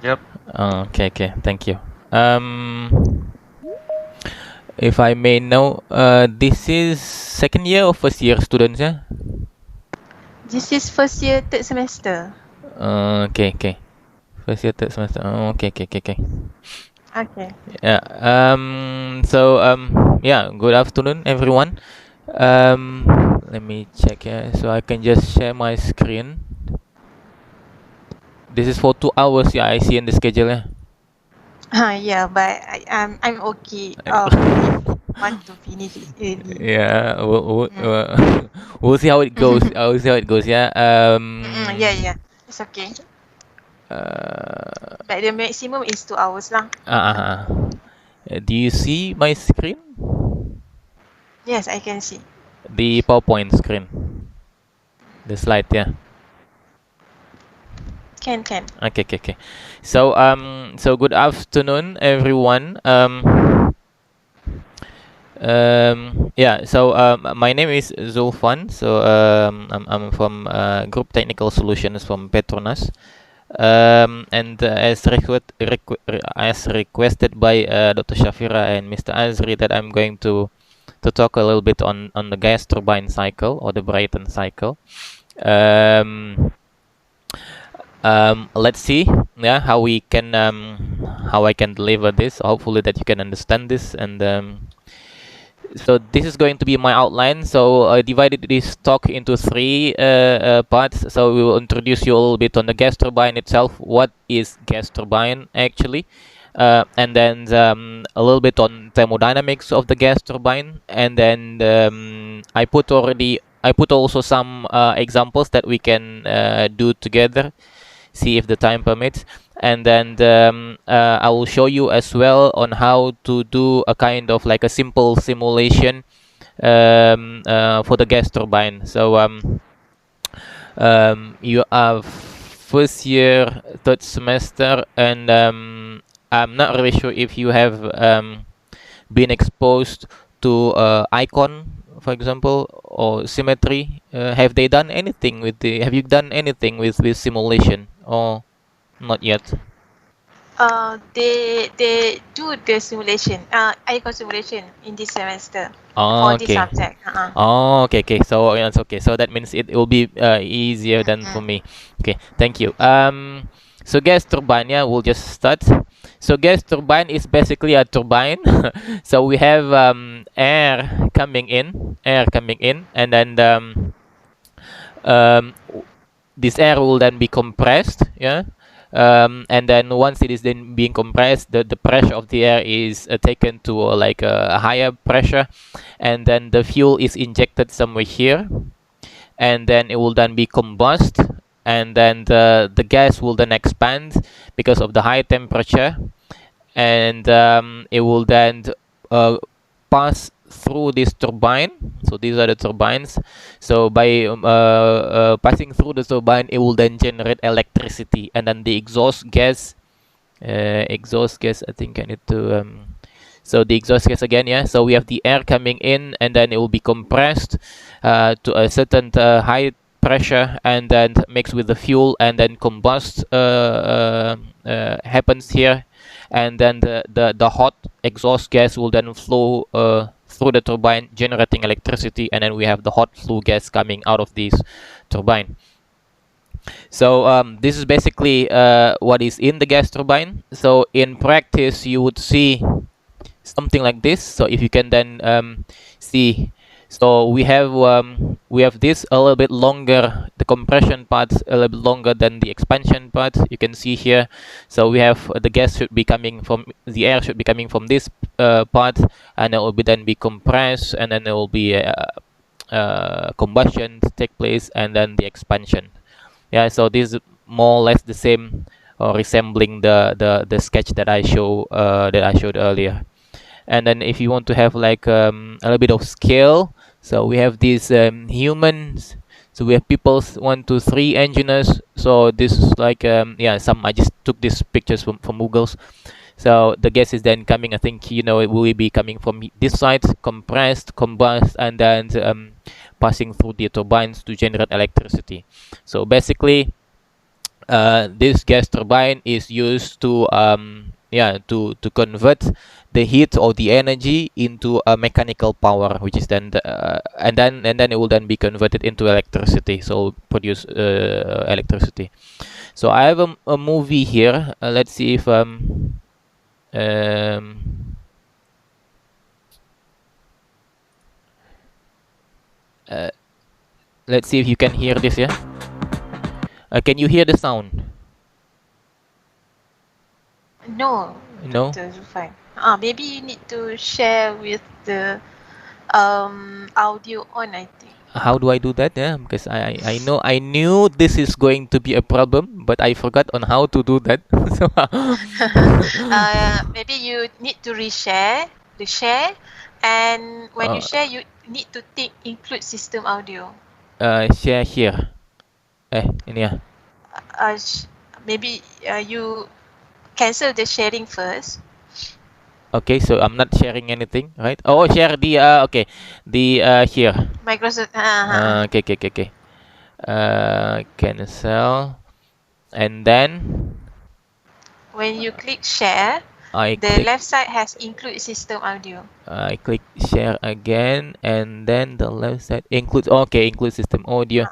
Yep. Okay, thank you. If I may know, this is second year or first year students, yeah? This is first year, third semester. Okay. First year, third semester. Okay. Okay. Yeah. Yeah. Good afternoon, everyone. Let me check here, so I can just share my screen. This is for 2 hours. Yeah, I see in the schedule. Yeah. Yeah, but I'm okay. If want to finish it early. Yeah. Mm. We'll see how it goes. I'll see how it goes. Yeah. Yeah. It's okay. Uh. But the maximum is 2 hours lah. Do you see my screen? Yes, I can see. The PowerPoint screen. The slide. Yeah. Can. Okay. So good afternoon, everyone. Yeah. My name is Zulfan. I'm from Group Technical Solutions from Petronas. And as requested by Dr. Shafira and Mr. Azri, that I'm going to talk a little bit on the gas turbine cycle, or the Brayton cycle. Let's see, yeah, how I can deliver this. Hopefully that you can understand this. And so this is going to be my outline. So I divided this talk into three parts. So we will introduce you a little bit on the gas turbine itself. What is gas turbine actually? And then a little bit on thermodynamics of the gas turbine. And then I put also some examples that we can do together, see if the time permits. And then I will show you as well on how to do a kind of like a simple simulation for the gas turbine. So you are first year, third semester, and I'm not really sure if you have been exposed to icon, for example, or symmetry. Have they done anything with the? Have you done anything with simulation, or not yet? They do the simulation. icon simulation in this semester Oh, for this okay. subject. Oh, okay. So yeah, it's okay. So that means it will be easier than for me. Okay, thank you. So gas turbine, yeah, we'll just start. So gas turbine is basically a turbine. So we have air coming in, and then um, this air will then be compressed, yeah. And then once it is then being compressed, the pressure of the air is taken to like a higher pressure, and then the fuel is injected somewhere here, and then it will then be combust, and then the gas will then expand because of the high temperature, and it will then uh, pass through this turbine. So these are the turbines. So by passing through the turbine, it will then generate electricity, and then the exhaust gas. I think I need to. So the exhaust gas again, yeah. So we have the air coming in, and then it will be compressed to a certain high pressure, and then mixed with the fuel, and then combust happens here, and then the hot exhaust gas will then flow through the turbine, generating electricity, and then we have the hot flue gas coming out of this turbine. So this is basically what is in the gas turbine. So in practice, you would see something like this. So if you can then see, so we have this a little bit longer, the compression part a little bit longer than the expansion part. You can see here. So we have the gas should be coming from, the air should be coming from this part, and it will be then be compressed, and then there will be combustion to take place, and then the expansion. Yeah, so this is more or less the same, or resembling the sketch that I showed earlier. And then if you want to have like a little bit of scale, so we have these humans. So we have people, 1, 2, 3 engineers. So this is like some, I just took these pictures from Google's. So the gas is then coming, I think, it will be coming from this side, compressed, combust, and then passing through the turbines to generate electricity. So basically, this gas turbine is used to to convert the heat or the energy into a mechanical power, which is then and then it will then be converted into electricity, so produce electricity. So I have a movie here. Let's see if um, uh, let's see if you can hear this. Yeah, can you hear the sound? No, No. Dr. Zufan. Maybe you need to share with the audio on, I think. How do I do that? Yeah, because I knew this is going to be a problem, but I forgot on how to do that. So Maybe you need to the share, and when you uh, share, you need to tick include system audio. share here. Ini ya. Uh, sh- Maybe you cancel the sharing first. Okay, so I'm not sharing anything, right? Oh, share the okay, the here. Microsoft. Okay, okay, okay, okay. Cancel, and then When you click share, I the click left side has include system audio. I click share again, and then the left side includes, okay, include system audio.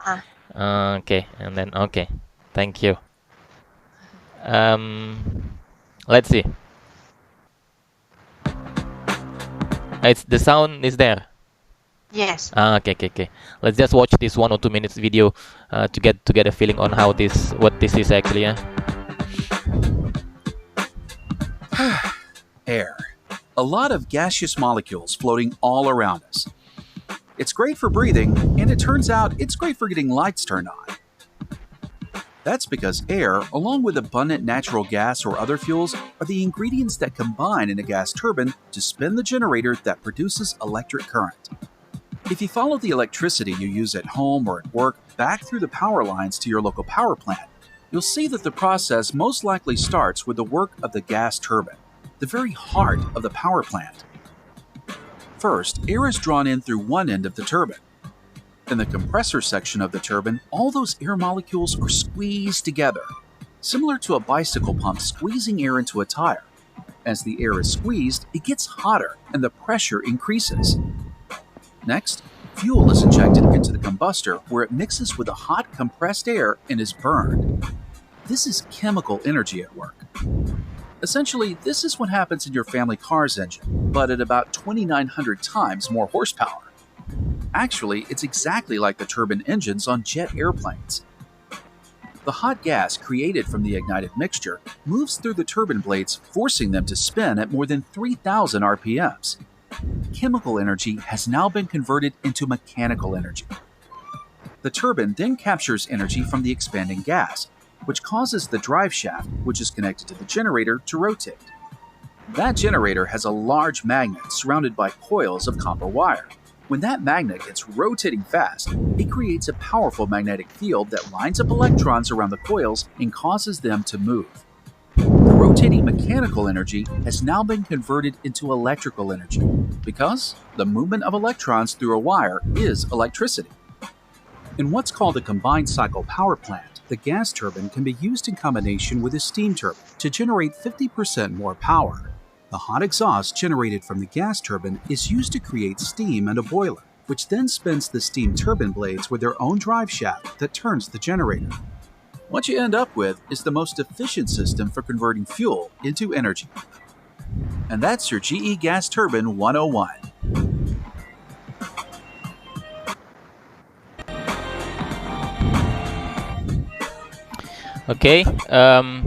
Okay, and then okay, thank you. Let's see. It's the sound is there. Yes. Okay, okay, okay. Let's just watch this 1 or 2 minutes video to get a feeling on how what this is actually. Yeah. Air. A lot of gaseous molecules floating all around us. It's great for breathing, and it turns out it's great for getting lights turned on. That's because air, along with abundant natural gas or other fuels, are the ingredients that combine in a gas turbine to spin the generator that produces electric current. If you follow the electricity you use at home or at work back through the power lines to your local power plant, you'll see that the process most likely starts with the work of the gas turbine, the very heart of the power plant. First, air is drawn in through one end of the turbine. In the compressor section of the turbine, all those air molecules are squeezed together, similar to a bicycle pump squeezing air into a tire. As the air is squeezed, it gets hotter and the pressure increases. Next, fuel is injected into the combustor where it mixes with the hot compressed air and is burned. This is chemical energy at work. Essentially, this is what happens in your family car's engine, but at about 2,900 times more horsepower. Actually, it's exactly like the turbine engines on jet airplanes. The hot gas created from the ignited mixture moves through the turbine blades, forcing them to spin at more than 3,000 RPMs. Chemical energy has now been converted into mechanical energy. The turbine then captures energy from the expanding gas, which causes the drive shaft, which is connected to the generator, to rotate. That generator has a large magnet surrounded by coils of copper wire. When that magnet gets rotating fast, it creates a powerful magnetic field that lines up electrons around the coils and causes them to move. The rotating mechanical energy has now been converted into electrical energy because the movement of electrons through a wire is electricity. In what's called a combined cycle power plant, the gas turbine can be used in combination with a steam turbine to generate 50% more power. The hot exhaust generated from the gas turbine is used to create steam in a boiler, which then spins the steam turbine blades with their own drive shaft that turns the generator. What you end up with is the most efficient system for converting fuel into energy. And that's your GE Gas Turbine 101. Okay.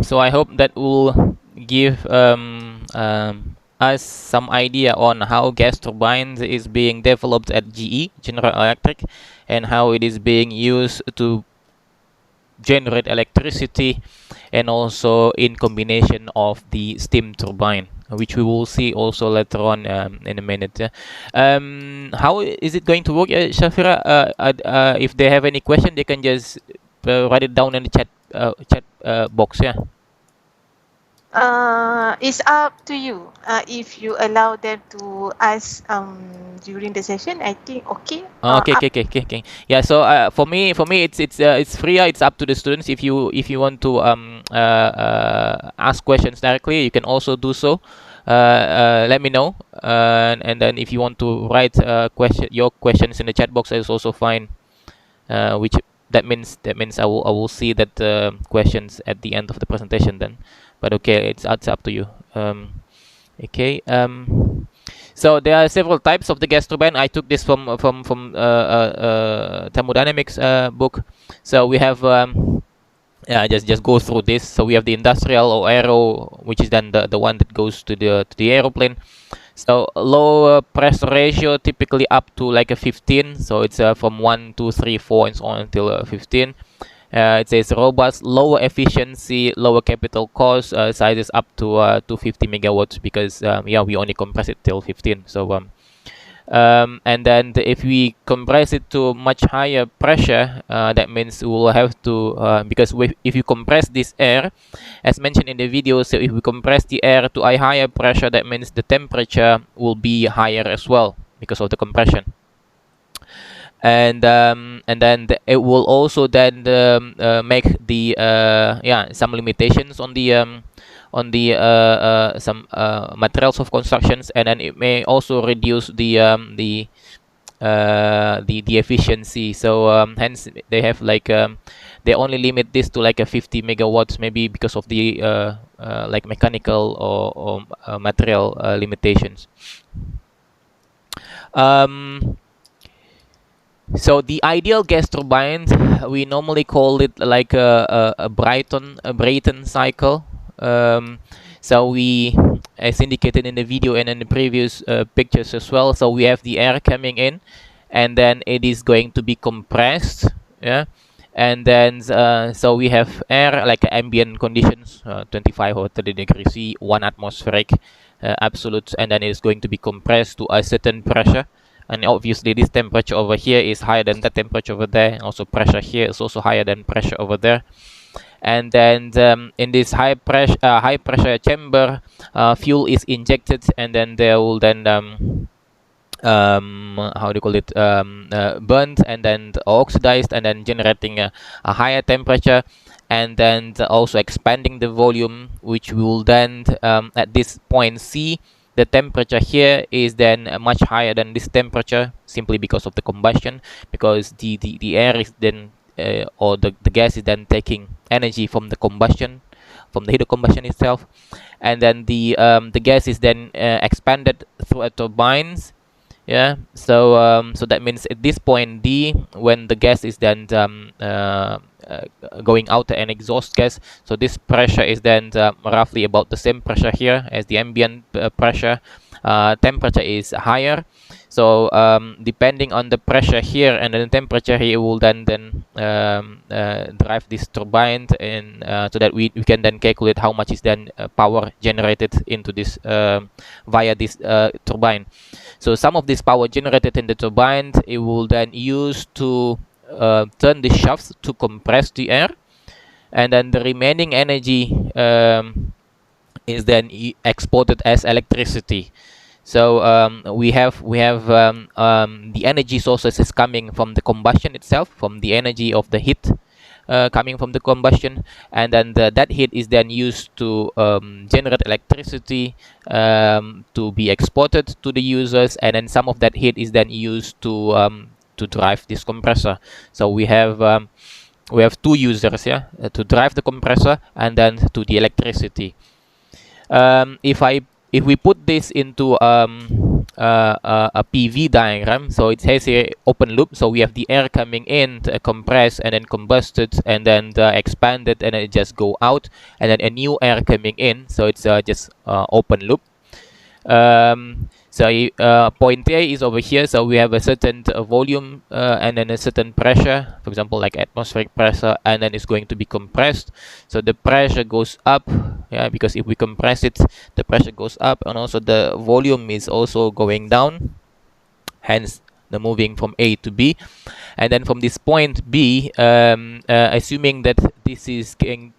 So I hope that will give us some idea on how gas turbines is being developed at GE General Electric, and how it is being used to generate electricity, and also in combination of the steam turbine, which we will see also later on in a minute. How is it going to work, Shafira? If they have any question, they can just write it down in the chat box. Yeah. It's up to you. If you allow them to ask during the session, I think okay. Okay. Yeah. So for me, it's free. It's up to the students. If you want to ask questions directly, you can also do so. Let me know. And then if you want to write your questions in the chat box, is also fine. Which that means I will see that questions at the end of the presentation then. But okay, it's up to you. Okay. So there are several types of the gas turbine. I took this from Thermodynamics book. So we have just go through this. So we have the industrial or aero, which is then the one that goes to the aeroplane. So low pressure ratio, typically up to like a 15. So it's from 1, 2, 3, 4, and so on until 15. It says robust, lower efficiency, lower capital cost, sizes up to 250 megawatts, because we only compress it till 15. So and then if we compress it to much higher pressure, that means we will have to because if you compress this air, as mentioned in the video, so if we compress the air to a higher pressure, that means the temperature will be higher as well because of the compression. And then it will also then make the some limitations on the some materials of constructions, and then it may also reduce the efficiency. So hence they have like they only limit this to like a 50 megawatts, maybe because of the like mechanical or material limitations. So the ideal gas turbine, we normally call it like a Brayton cycle. So we, as indicated in the video and in the previous pictures as well, so we have the air coming in, and then it is going to be compressed, yeah. And then so we have air like ambient conditions, 25 or 30 degrees C, 1 atmospheric absolute, and then it is going to be compressed to a certain pressure. And obviously this temperature over here is higher than that temperature over there, and also pressure here is also higher than pressure over there. And then in this high pressure chamber, fuel is injected, and then they will then how do you call it, burnt and then oxidized, and then generating a higher temperature, and then also expanding the volume, which we will then at this point see the temperature here is then much higher than this temperature, simply because of the combustion, because the air is then or the gas is then taking energy from the combustion, from the heat of combustion itself, and then the gas is then expanded through a turbines. Yeah, so that means at this point D, when the gas is then going out an exhaust gas, so this pressure is then roughly about the same pressure here as the ambient pressure. Temperature is higher, so depending on the pressure here and the temperature here, will then drive this turbine, and so that we can then calculate how much is then power generated into this via this turbine. So some of this power generated in the turbine, it will then use to turn the shafts to compress the air, and then the remaining energy is then exported as electricity. So we have the energy sources is coming from the combustion itself, from the energy of the heat coming from the combustion, and then that heat is then used to generate electricity to be exported to the users, and then some of that heat is then used to drive this compressor. So we have two users, to drive the compressor and then to the electricity. If we put this into a PV diagram, so it has a open loop, so we have the air coming in, compressed and then combusted and then expanded, and then it just go out, and then a new air coming in, so it's just open loop. So point A is over here, so we have a certain volume and then a certain pressure, for example like atmospheric pressure, and then it's going to be compressed, so the pressure goes up, because if we compress it, the pressure goes up, and also the volume is also going down, hence the moving from A to B. And then from this point B, assuming that this is getting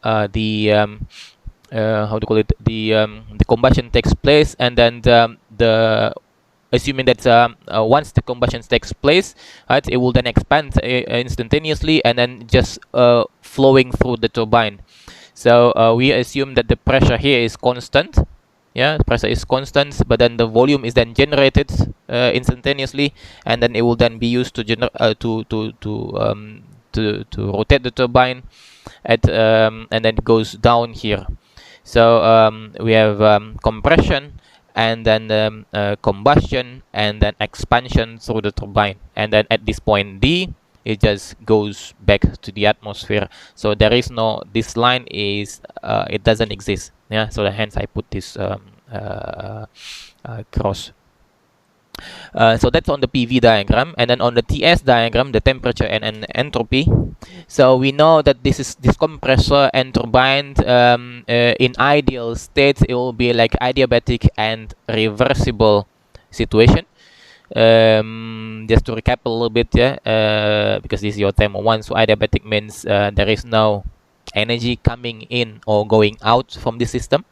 how to call it, the combustion takes place, and then the assuming that once the combustion takes place, right, it will then expand instantaneously and then just flowing through the turbine. So we assume that the pressure here is constant. Yeah, the pressure is constant, but then the volume is then generated instantaneously, and then it will then be used to to rotate the turbine and then it goes down here. So we have compression, and then combustion, and then expansion through the turbine, and then at this point D, it just goes back to the atmosphere. So there is no, this line is it doesn't exist. Yeah, so hence I put this cross. So that's on the PV diagram, and then on the TS diagram, the temperature and entropy. So we know that this compressor and turbine in ideal states, it will be like adiabatic and reversible situation. Just to recap a little bit, yeah, because this is your Thermo 1, so adiabatic means there is no energy coming in or going out from the system.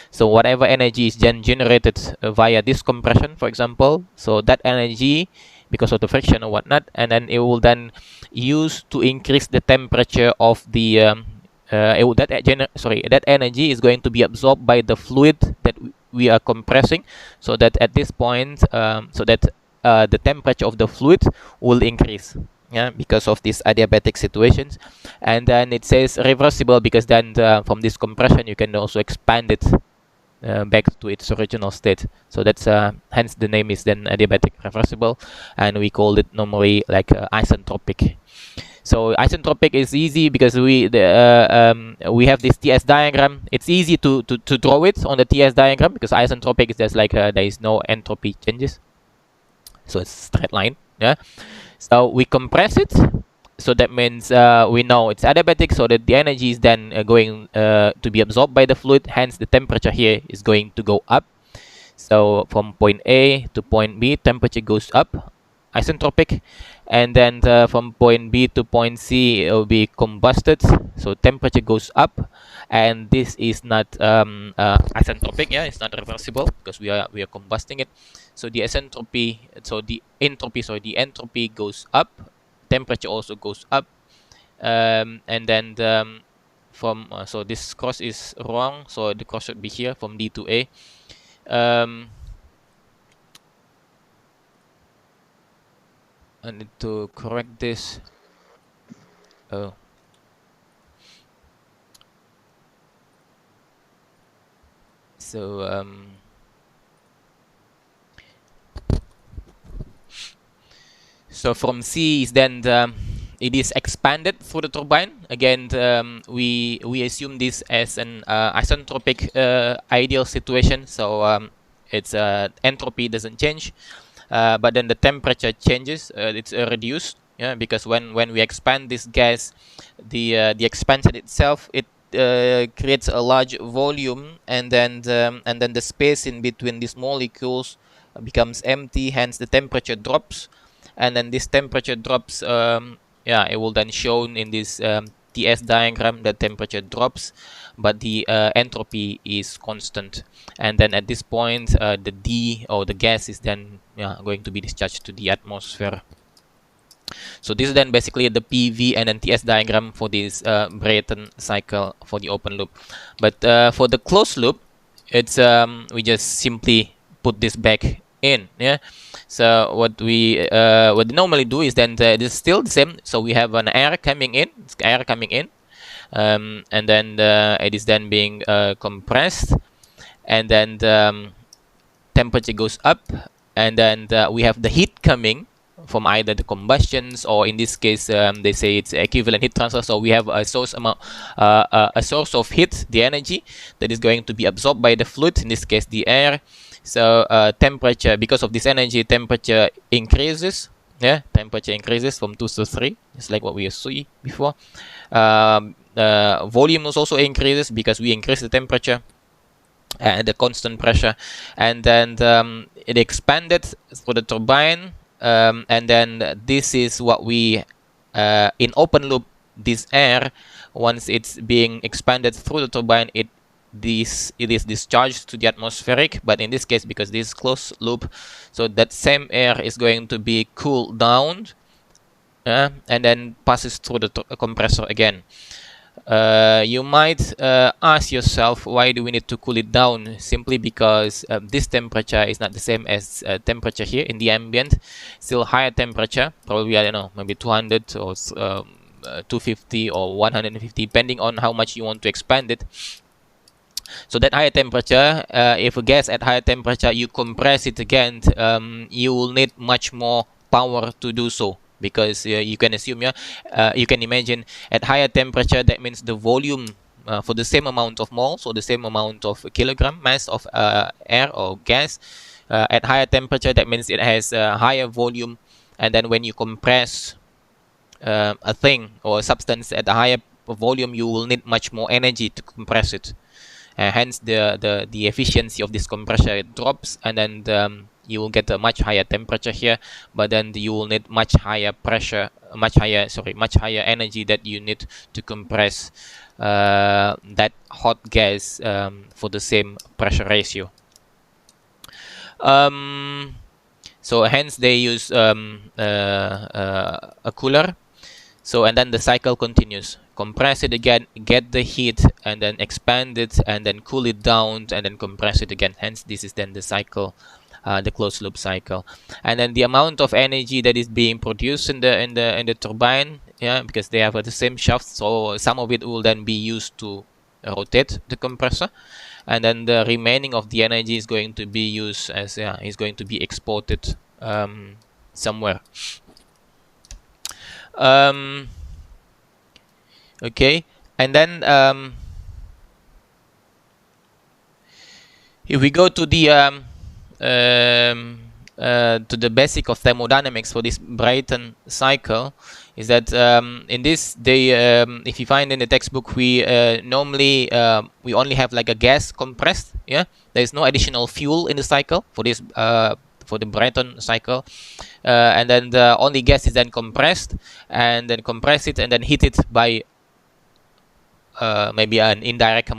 So whatever energy is then generated via this compression, for example, so that energy, because of the friction or whatnot, and then it will then use to increase the temperature of the that energy is going to be absorbed by the fluid that we are compressing, so that at this point, the temperature of the fluid will increase. Yeah, because of these adiabatic situations. And then it says reversible because then from this compression you can also expand it back to its original state. So that's hence the name is then adiabatic reversible, and we call it normally like isentropic. So isentropic is easy because we have this TS diagram. It's easy to draw it on the TS diagram because isentropic is just like there is no entropy changes, so it's straight line. Yeah. So we compress it, so that means we know it's adiabatic, so that the energy is then going to be absorbed by the fluid, hence the temperature here is going to go up. So from point A to point B, temperature goes up, isentropic, and then from point B to point C, it will be combusted, so temperature goes up, and this is not isentropic, yeah, it's not reversible because we are combusting it. So the entropy goes up, temperature also goes up, and then from so this cross is wrong, so the cross should be here from D to A. I need to correct this. Oh. So so from C is then it is expanded through the turbine. Again, we assume this as an isentropic ideal situation. So its entropy doesn't change, but then the temperature changes. It's reduced. Yeah, because when we expand this gas, the expansion itself, it creates a large volume, and then the space in between these molecules becomes empty. Hence, the temperature drops, and then this temperature drops. Yeah, it will then shown in this TS diagram that temperature drops, but the entropy is constant. And then at this point, the D, or the gas, is then going to be discharged to the atmosphere. So this is then basically the PV and then TS diagram for this Brayton cycle for the open loop. But for the closed loop, it's we just simply put this back in. Yeah. So what we normally do is then it is still the same. So we have an air coming in, and then it is then being compressed, and then the temperature goes up, and then we have the heat coming from either the combustions, or in this case they say it's equivalent heat transfer. So we have a source of heat, the energy that is going to be absorbed by the fluid, in this case the air. So temperature, because of this energy, temperature increases. Yeah, temperature increases from 2 to 3, just like what we see before. Volume also increases because we increase the temperature and the constant pressure, and then it expanded through the turbine, and then this is what we in open loop this air, once it's being expanded through the turbine, it is discharged to the atmospheric. But in this case, because this is closed loop, so that same air is going to be cooled down, and then passes through the compressor again. You might ask yourself, why do we need to cool it down? Simply because this temperature is not the same as temperature here in the ambient. Still higher temperature, probably, I don't know, maybe 200 or 250 or 150, depending on how much you want to expand it. So that higher temperature, if a gas at higher temperature, you compress it again, you will need much more power to do so. Because you can assume, you can imagine at higher temperature, that means the volume for the same amount of moles, or the same amount of kilogram mass of air or gas, at higher temperature, that means it has a higher volume. And then when you compress a thing or a substance at a higher volume, you will need much more energy to compress it. Hence, the efficiency of this compression drops, and then you will get a much higher temperature here, but then you will need much higher pressure, much higher energy that you need to compress that hot gas for the same pressure ratio. So hence they use a cooler. So, and then the cycle continues. Compress it again, get the heat, and then expand it, and then cool it down, and then compress it again. Hence, this is then the cycle, the closed loop cycle. And then the amount of energy that is being produced in the turbine, because they have the same shaft, so some of it will then be used to rotate the compressor, and then the remaining of the energy is going to be used as is going to be exported somewhere. Okay, and then if we go to the basic of thermodynamics for this Brayton cycle, is that in this if you find in the textbook, we normally we only have like a gas compressed. There is no additional fuel in the cycle for this for the Brayton cycle, and then the only gas is then compressed, and then compress it and then heat it by maybe an indirect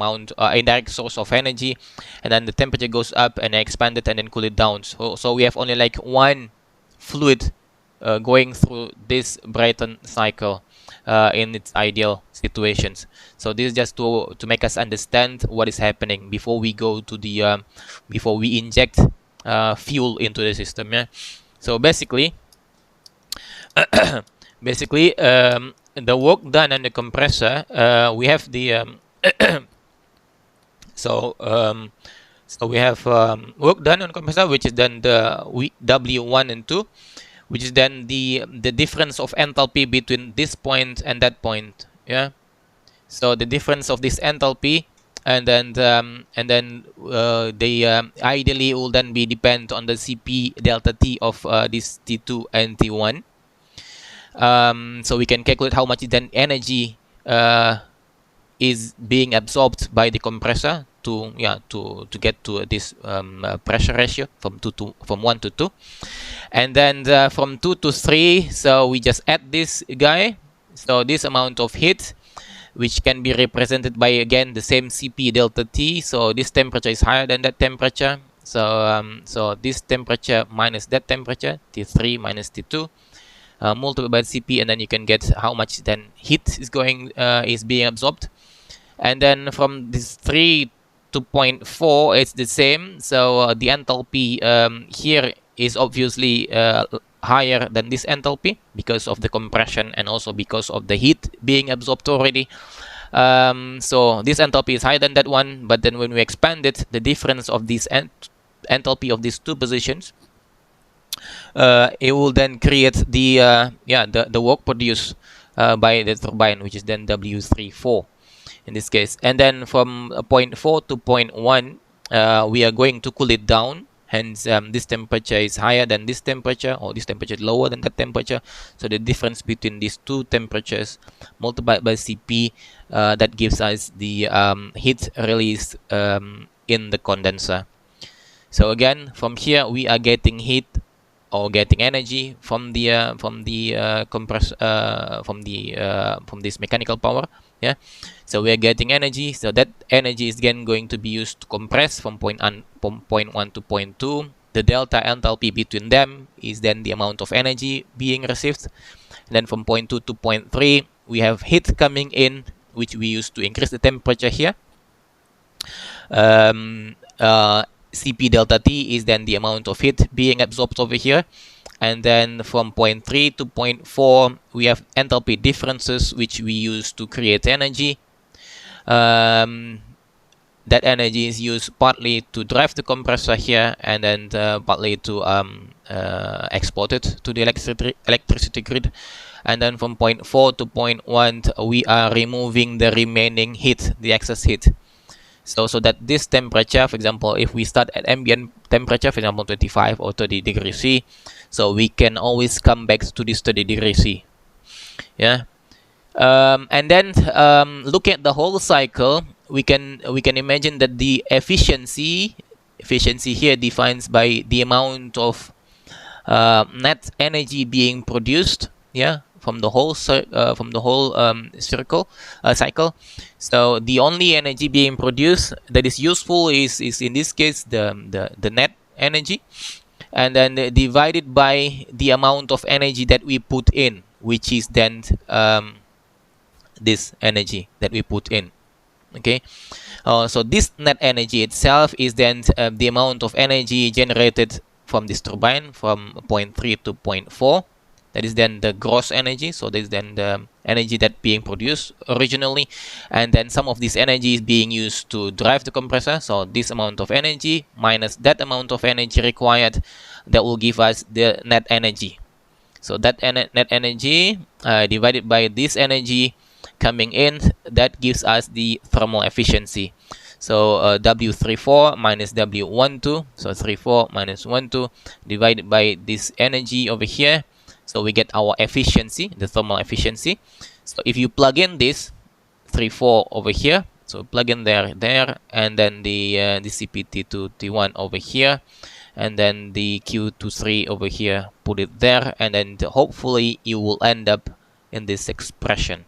source of energy, and then the temperature goes up and expand it and then cool it down. So we have only like one fluid going through this Brayton cycle in its ideal situations. So this is just to make us understand what is happening before we go to the before we inject fuel into the system. So basically the work done on the compressor, we have the so we have work done on compressor, which is then the W1 and 2, which is then the difference of enthalpy between this point and that point. So the difference of this enthalpy, and then they ideally will then be depend on the Cp delta T of this T2 and T1. So we can calculate how much then energy is being absorbed by the compressor to get to this pressure ratio from 1 to 2, and then from 2 to 3. So we just add this guy. So this amount of heat, which can be represented by again the same Cp delta T. So this temperature is higher than that temperature. So this temperature minus that temperature, T3 minus T2. Multiplied by Cp, and then you can get how much then heat is being absorbed. And then from this 3 to 0.4, it's the same. So the enthalpy here is obviously higher than this enthalpy because of the compression and also because of the heat being absorbed already. So this enthalpy is higher than that one, but then when we expand it, the difference of this enthalpy of these two positions, it will then create the work produced by the turbine, which is then W34 in this case. And then from 0.4 to 0.1, we are going to cool it down. Hence, this temperature is higher than this temperature, or this temperature is lower than that temperature. So the difference between these two temperatures multiplied by Cp, that gives us the heat released in the condenser. So again, from here we are getting heat or getting energy from the from this mechanical power. Yeah, so we are getting energy. So that energy is again going to be used to compress from point 1 to point 2. The delta enthalpy between them is then the amount of energy being received. And then from point 2 to point 3, we have heat coming in, which we use to increase the temperature here. Cp delta T is then the amount of heat being absorbed over here. And then from point 3 to point 4, we have enthalpy differences, which we use to create energy. That energy is used partly to drive the compressor here, and then partly to export it to the electricity grid. And then from point 4 to point 1, we are removing the remaining heat, the excess heat. So that this temperature, for example, if we start at ambient temperature, for example, 25 or 30 degrees C, so we can always come back to this 30 degrees C. Yeah. And then look at the whole cycle. We can imagine that the efficiency here defines by the amount of net energy being produced. Yeah, from the whole cycle. So the only energy being produced that is useful is in this case the net energy, and then divided by the amount of energy that we put in, which is then this energy that we put in. Okay, so this net energy itself is then the amount of energy generated from this turbine from point 3 to point 4. That is then the gross energy. So this is then the energy that being produced originally, and then some of this energy is being used to drive the compressor. So this amount of energy minus that amount of energy required, that will give us the net energy. So that net energy divided by this energy coming in, that gives us the thermal efficiency. So W34 minus W12, so 34 minus 12 divided by this energy over here. So we get our efficiency, the thermal efficiency. So if you plug in this 34 over here, so plug in there, and then the CPT to T1 over here, and then the Q23 over here, put it there, and then hopefully you will end up in this expression.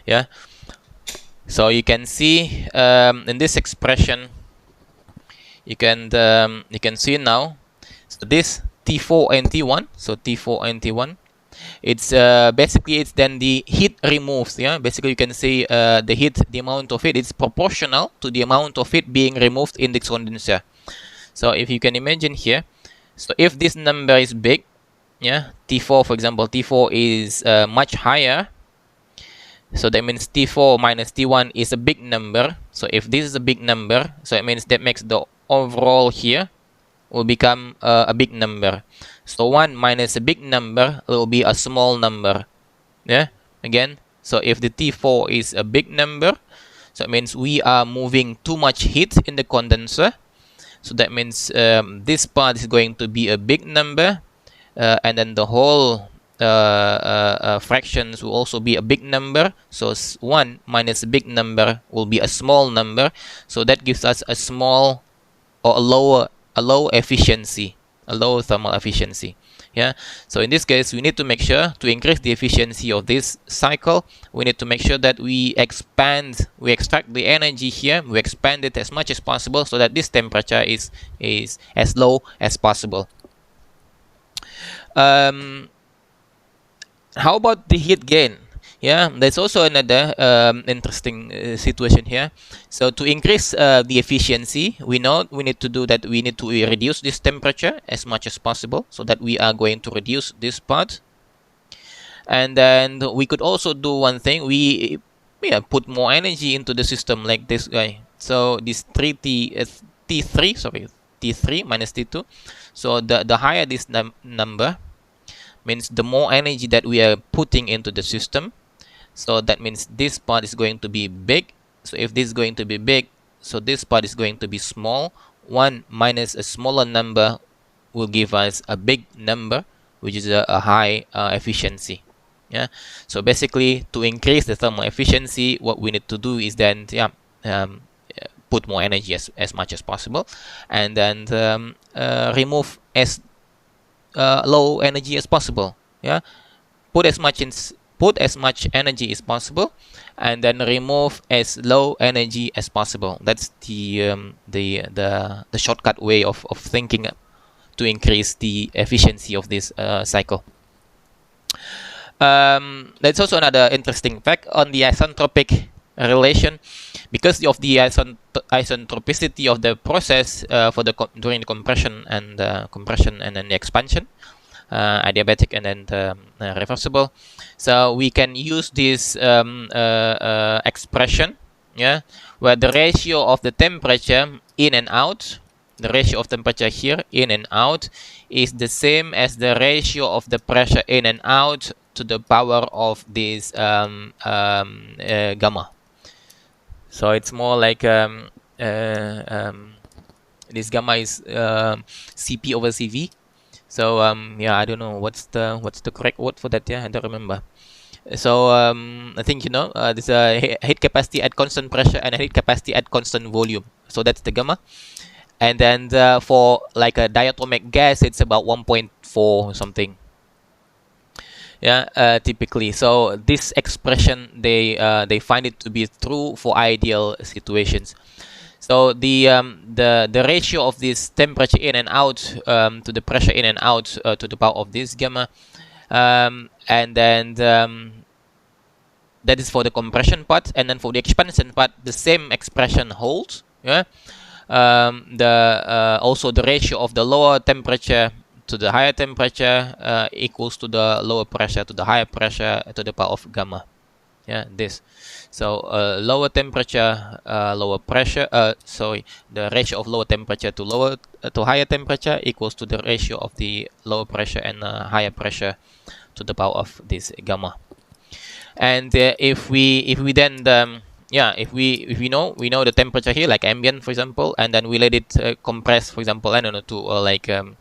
Yeah. So you can see in this expression, you can see now. So this T4 and T1. So T4 and T1. It's basically it's then the heat removed. Yeah. Basically you can say the heat, the amount of heat, it's proportional to the amount of heat being removed in this condenser. So if you can imagine here, so if this number is big, yeah, T4 for example, T4 is much higher. So that means T4 minus T1 is a big number. So if this is a big number, so it means that makes the overall here will become a big number. So 1 minus a big number will be a small number. Yeah, again. So if the T4 is a big number, so it means we are moving too much heat in the condenser. So that means this part is going to be a big number, and then the whole fractions will also be a big number. So 1 minus a big number will be a small number. So that gives us a small or a low efficiency, a low thermal efficiency. Yeah. So in this case, we need to make sure to increase the efficiency of this cycle. We need to make sure that we extract the energy here, we expand it as much as possible so that this temperature is as low as possible. How about the heat gain? Yeah, there's also another interesting situation here. So to increase the efficiency, we know we need to do that. We need to reduce this temperature as much as possible, so that we are going to reduce this part. And then we could also do one thing. We put more energy into the system, like this guy. So this T3 minus T2. So the higher this number, means the more energy that we are putting into the system. So that means this part is going to be big. So if this is going to be big, so this part is going to be small. 1 minus a smaller number will give us a big number, which is a high efficiency. Yeah. So basically, to increase the thermal efficiency, what we need to do is then put more energy as much as possible, and then remove as low energy as possible. Yeah, put as much energy as possible, and then remove as low energy as possible. That's the shortcut way of thinking to increase the efficiency of this cycle. That's also another interesting fact on the isentropic relation. Because of the isentropicity of the process during the compression and then the expansion, adiabatic and then reversible, so we can use this expression, yeah, where the ratio of the temperature in and out, the ratio of temperature here in and out, is the same as the ratio of the pressure in and out to the power of this gamma. So it's more like this gamma is Cp over Cv. So yeah, I don't know what's the correct word for that. Yeah, I don't remember. So I think there's a heat capacity at constant pressure and a heat capacity at constant volume. So that's the gamma. And then for like a diatomic gas, it's about 1.4 or something. Yeah, typically. So this expression, they find it to be true for ideal situations. So the ratio of this temperature in and out to the pressure in and out to the power of this gamma, and then that is for the compression part, and then for the expansion part, the same expression holds. Yeah. Also the ratio of the lower temperature to the higher temperature equals to the lower pressure to the higher pressure to the power of gamma. Yeah, this. So lower temperature, lower pressure. Sorry, the ratio of lower temperature to higher temperature equals to the ratio of the lower pressure and higher pressure to the power of this gamma. And if we then if we know the temperature here, like ambient for example, and then we let it compress, for example, I don't know, to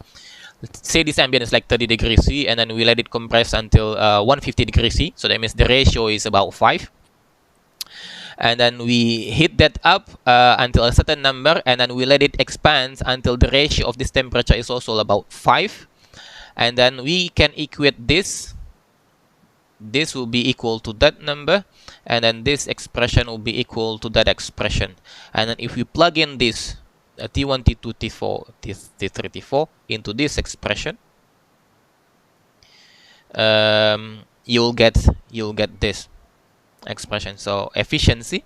let's say this ambient is like 30 degrees C, and then we let it compress until 150 degrees C. So that means the ratio is about 5. And then we heat that up until a certain number, and then we let it expand until the ratio of this temperature is also about 5. And then we can equate this. This will be equal to that number, and then this expression will be equal to that expression. And then if we plug in this T1, T2, T4, T3, T4 into this expression, you'll get this expression. So efficiency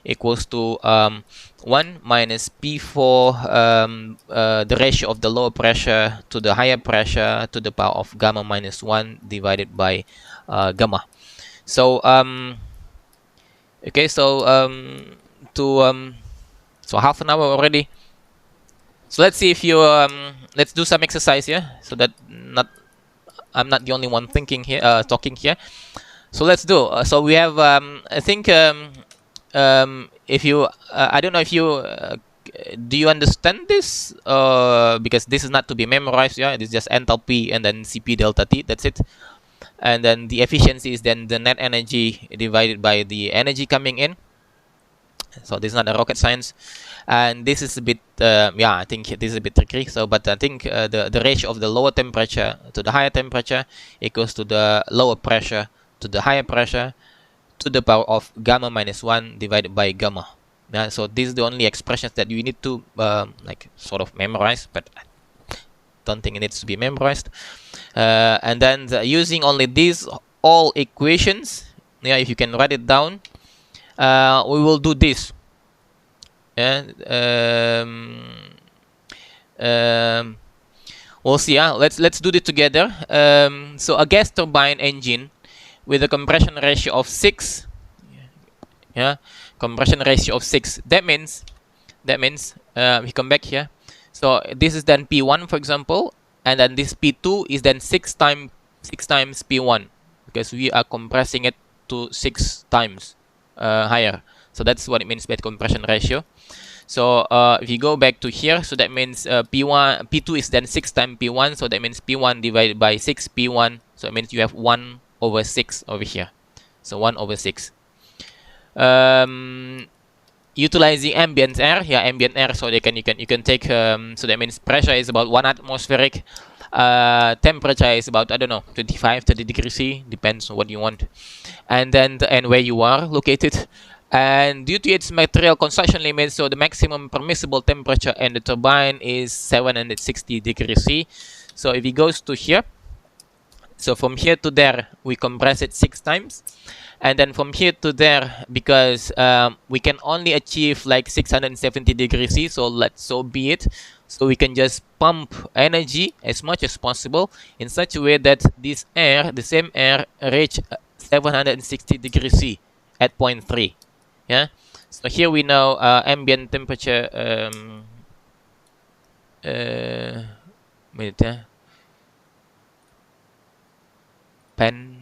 equals to 1 minus P4, the ratio of the lower pressure to the higher pressure to the power of gamma minus 1 divided by gamma. So okay, so so half an hour already. So let's see if you let's do some exercise here, so that I'm not the only one thinking here, talking here. So let's do. So we have I think if you I don't know if you do you understand this, because this is not to be memorized. Yeah, it is just enthalpy and then Cp delta T. That's it. And then the efficiency is then the net energy divided by the energy coming in. So this is not a rocket science, and this is a bit I think this is a bit tricky. So but I think the ratio of the lower temperature to the higher temperature equals to the lower pressure to the higher pressure to the power of gamma minus 1 divided by gamma. Yeah, so this is the only expressions that you need to like sort of memorize, but I don't think it needs to be memorized. And then using only these all equations, yeah, if you can write it down, we will do this. Yeah, we'll see. Let's do it together. So a gas turbine engine with a compression ratio of 6. Yeah, compression ratio of 6. That means we come back here. So this is then P1, for example, and then this P2 is then 6 times P1, because we are compressing it to 6 times higher. So that's what it means by compression ratio. So if you go back to here, so that means P2 is then 6 times P1, so that means P1 divided by 6 P1, so it means you have 1 over 6 over here. So 1 over 6. utilizing ambient air, ambient air. So you can take so that means pressure is about 1 atmospheric, temperature is about, I don't know, 25-30 degrees C, depends on what you want, and then where you are located. And due to its material construction limits, so the maximum permissible temperature in the turbine is 760 degrees C. So if it goes to here, so from here to there, we compress it 6 times. And then from here to there, because we can only achieve like 670 degrees C, so be it. So we can just pump energy as much as possible in such a way that this air, the same air, reach 760 degrees C at point 3. Yeah. So here we know ambient temperature. Minute. Pen.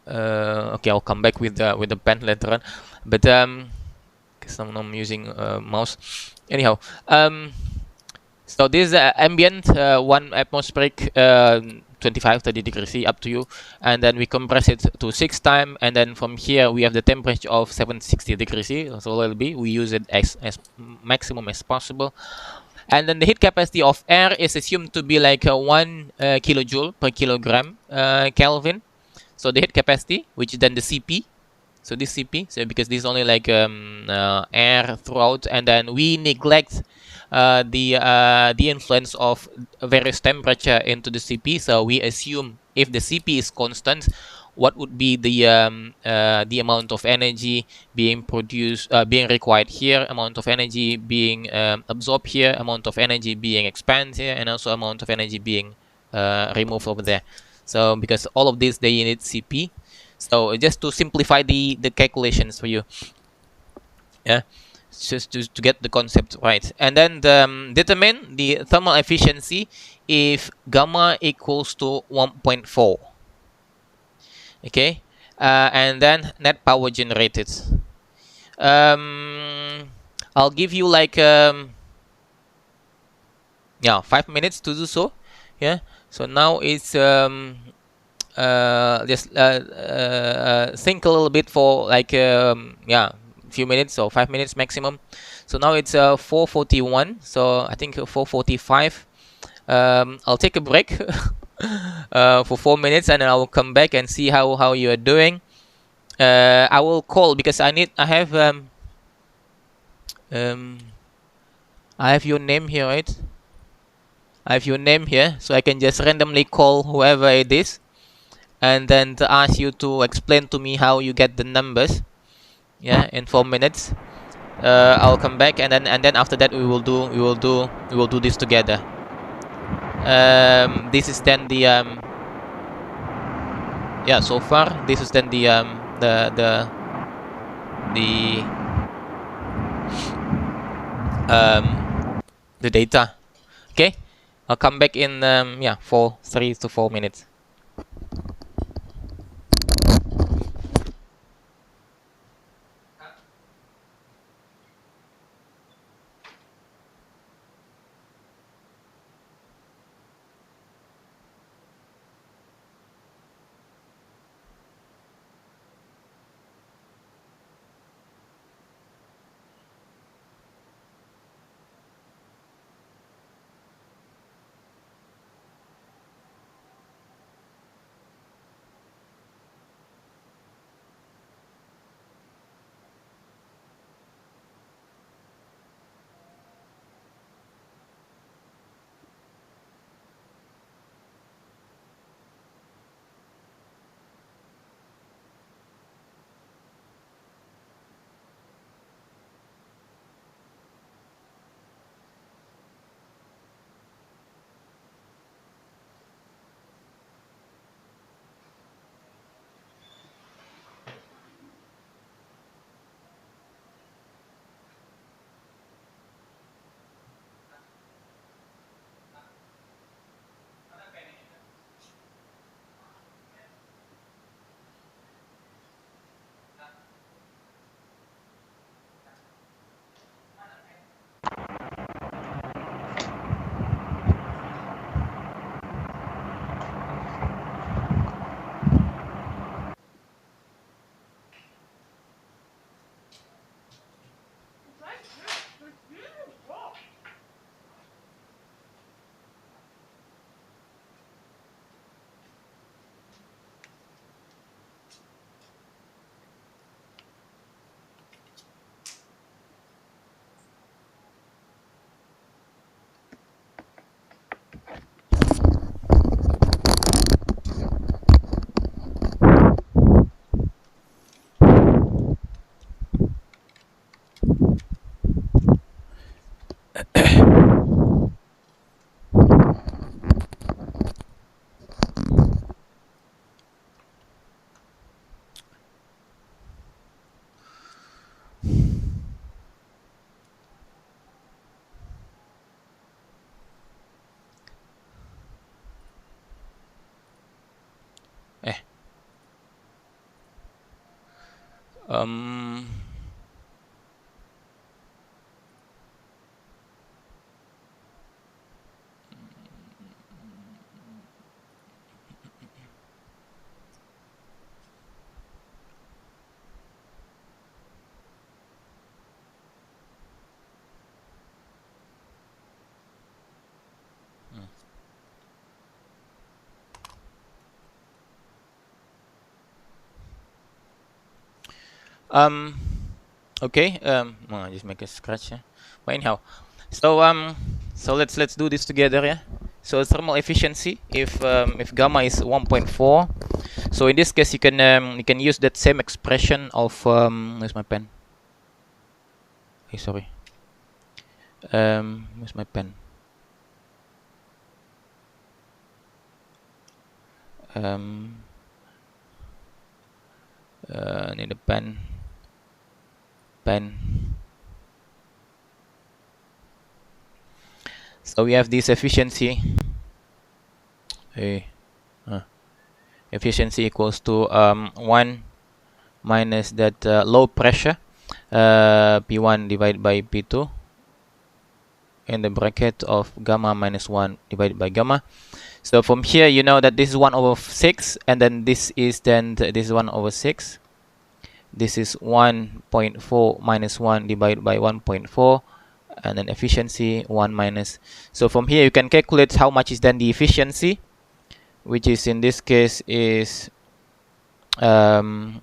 Okay, I'll come back with the pen later on, but because I'm using mouse. Anyhow, so this is ambient 1 atmospheric, 25-30 degrees C, up to you, and then we compress it to 6 times, and then from here we have the temperature of 760 degrees C. So we use it as maximum as possible. And then the heat capacity of air is assumed to be like 1 kilojoule per kilogram Kelvin. So the heat capacity, which is then the CP. So this CP, so because this is only like air throughout, and then we neglect the influence of various temperature into the CP. So we assume if the CP is constant, what would be the amount of energy being produced, being required here, amount of energy being absorbed here, amount of energy being expanded here, and also amount of energy being removed over there. So because all of these, they need CP. So just to simplify the calculations for you, just to get the concept right. And then determine the thermal efficiency if gamma equals to 1.4. Okay, and then net power generated. I'll give you like 5 minutes to do so. So now it's just think a little bit for like few minutes or 5 minutes maximum. So now it's 4:41, so I think 4:45. I'll take a break for 4 minutes, and then I will come back and see how you are doing. I will call because I have your name here, right? I have your name here, so I can just randomly call whoever it is, and then to ask you to explain to me how you get the numbers. In 4 minutes. I'll come back, and then after that we will do this together. This is then the so far this is then the the data. Okay, I'll come back in 3 to 4 minutes. Um, um, okay. Well, I just make a scratch. Yeah. But anyhow, so let's do this together. Yeah. So thermal efficiency, if gamma is 1.4, so in this case you can use that same expression of where's my pen? Hey, sorry. Where's my pen? Need a pen. So we have this efficiency. Efficiency equals to 1 minus that low pressure P1 divided by P2 in the bracket of gamma minus 1 divided by gamma. So from here you know that this is 1 over 6, and then this is 1 over 6. This is 1.4 minus 1 divided by 1.4, and then efficiency 1 minus. So from here you can calculate how much is then the efficiency, which is in this case is 40%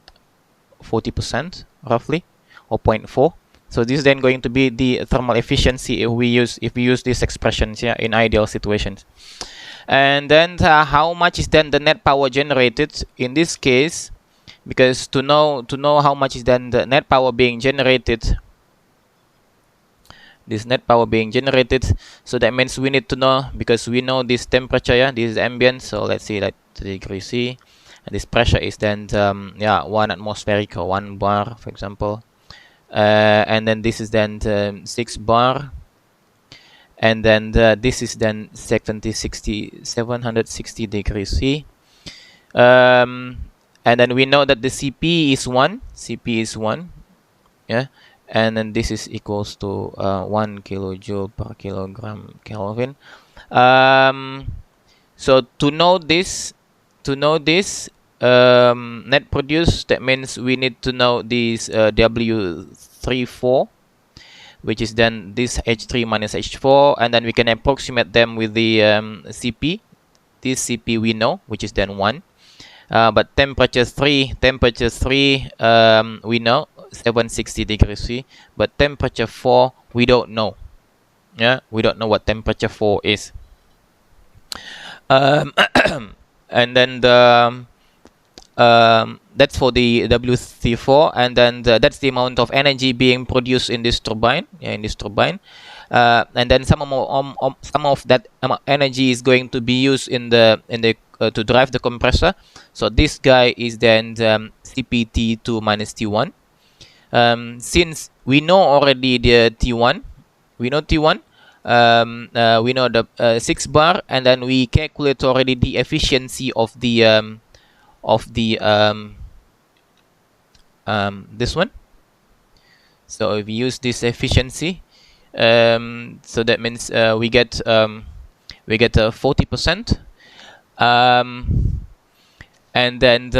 roughly, or 0.4. So this is then going to be the thermal efficiency if we use these expressions here in ideal situations. And then how much is then the net power generated in this case? Because to know how much is then the net power being generated, this net power being generated, so that means we need to know, because we know this temperature, yeah, this is ambient, so let's say like 3 degrees C, and this pressure is then 1 atmospheric, or 1 bar for example, and then this is then 6 bar, and then this is then 760 degrees C, and then we know that the CP is 1, yeah, and then this is equals to 1 kilojoule per kilogram Kelvin. So to know this net produced, that means we need to know this W34, which is then this H3 minus H4, and then we can approximate them with the CP. This CP we know, which is then 1. But temperature 3, we know 760 degrees C, but temperature 4 we don't know. Yeah, we don't know what temperature 4 is. And then the that's for the WC4, and then that's the amount of energy being produced in this turbine. Yeah, in this turbine. And then some of that energy is going to be used in the to drive the compressor. So this guy is then CPT2 minus T1. Since we know already the T1, we know T1. We know the 6 bar, and then we calculate already the efficiency of the this one. So if we use this efficiency, so that means we get 40%, and then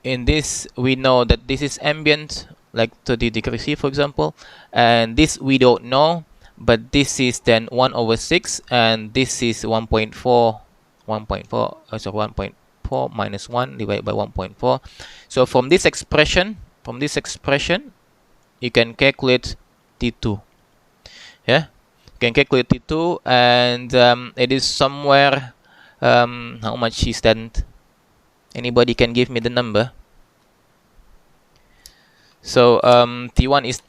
in this we know that this is ambient, like 30 degrees C for example, and this we don't know, but this is then 1 over 6, and this is 1.4 minus 1 divided by 1.4. So from this expression you can calculate T2. Yeah, you can calculate T2, and it is somewhere how much is that? Anybody can give me the number? So T1 is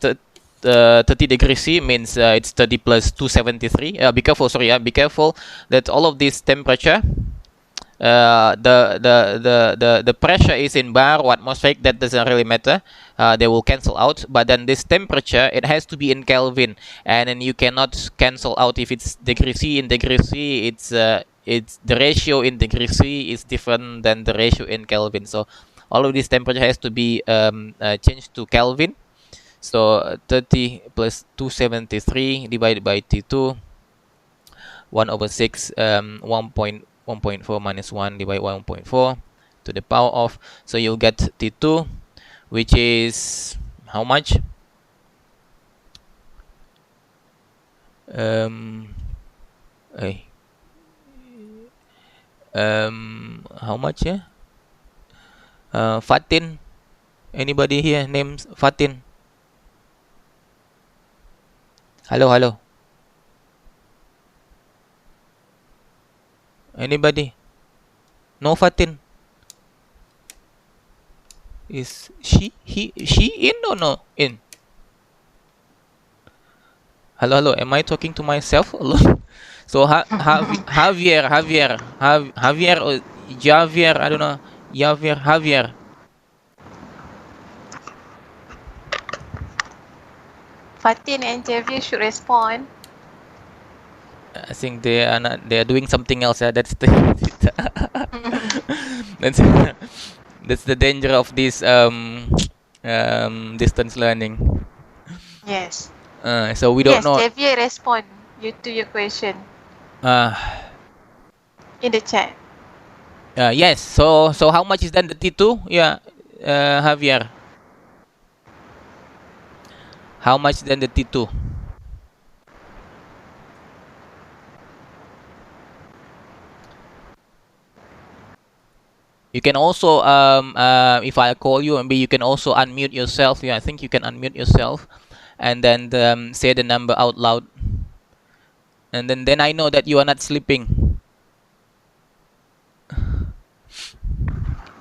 30 degrees C, means it's 30 plus 273. Be careful, sorry, be careful that all of this temperature, the pressure is in bar or atmospheric, that doesn't really matter. They will cancel out, but then this temperature, it has to be in Kelvin, and then you cannot cancel out if it's degree C. In degree C, it's the ratio in degree C is different than the ratio in Kelvin. So all of this temperature has to be changed to Kelvin. So 30 plus 273 divided by T2, 1/6, 1.4 minus 1 divided by 1.4 to the power of. So you'll get T2, which is how much? How much? Yeah. Fatin. Anybody here names Fatin? Hello, hello. Anybody? No Fatin. Is she in or no in? Hello, hello. Am I talking to myself alone? So Javier or Javier, I don't know. Javier. Fatin and Javier should respond. I think they are not. They are doing something else. Yeah, that's the that's the danger of this distance learning. Yes. So we don't know. Yes, Javier respond to your question in the chat. Yes. So how much is then the T2? Yeah, Javier. How much then the T2? You can also if I call you, maybe you can also unmute yourself. Yeah, I think you can unmute yourself, and then say the number out loud, and then I know that you are not sleeping.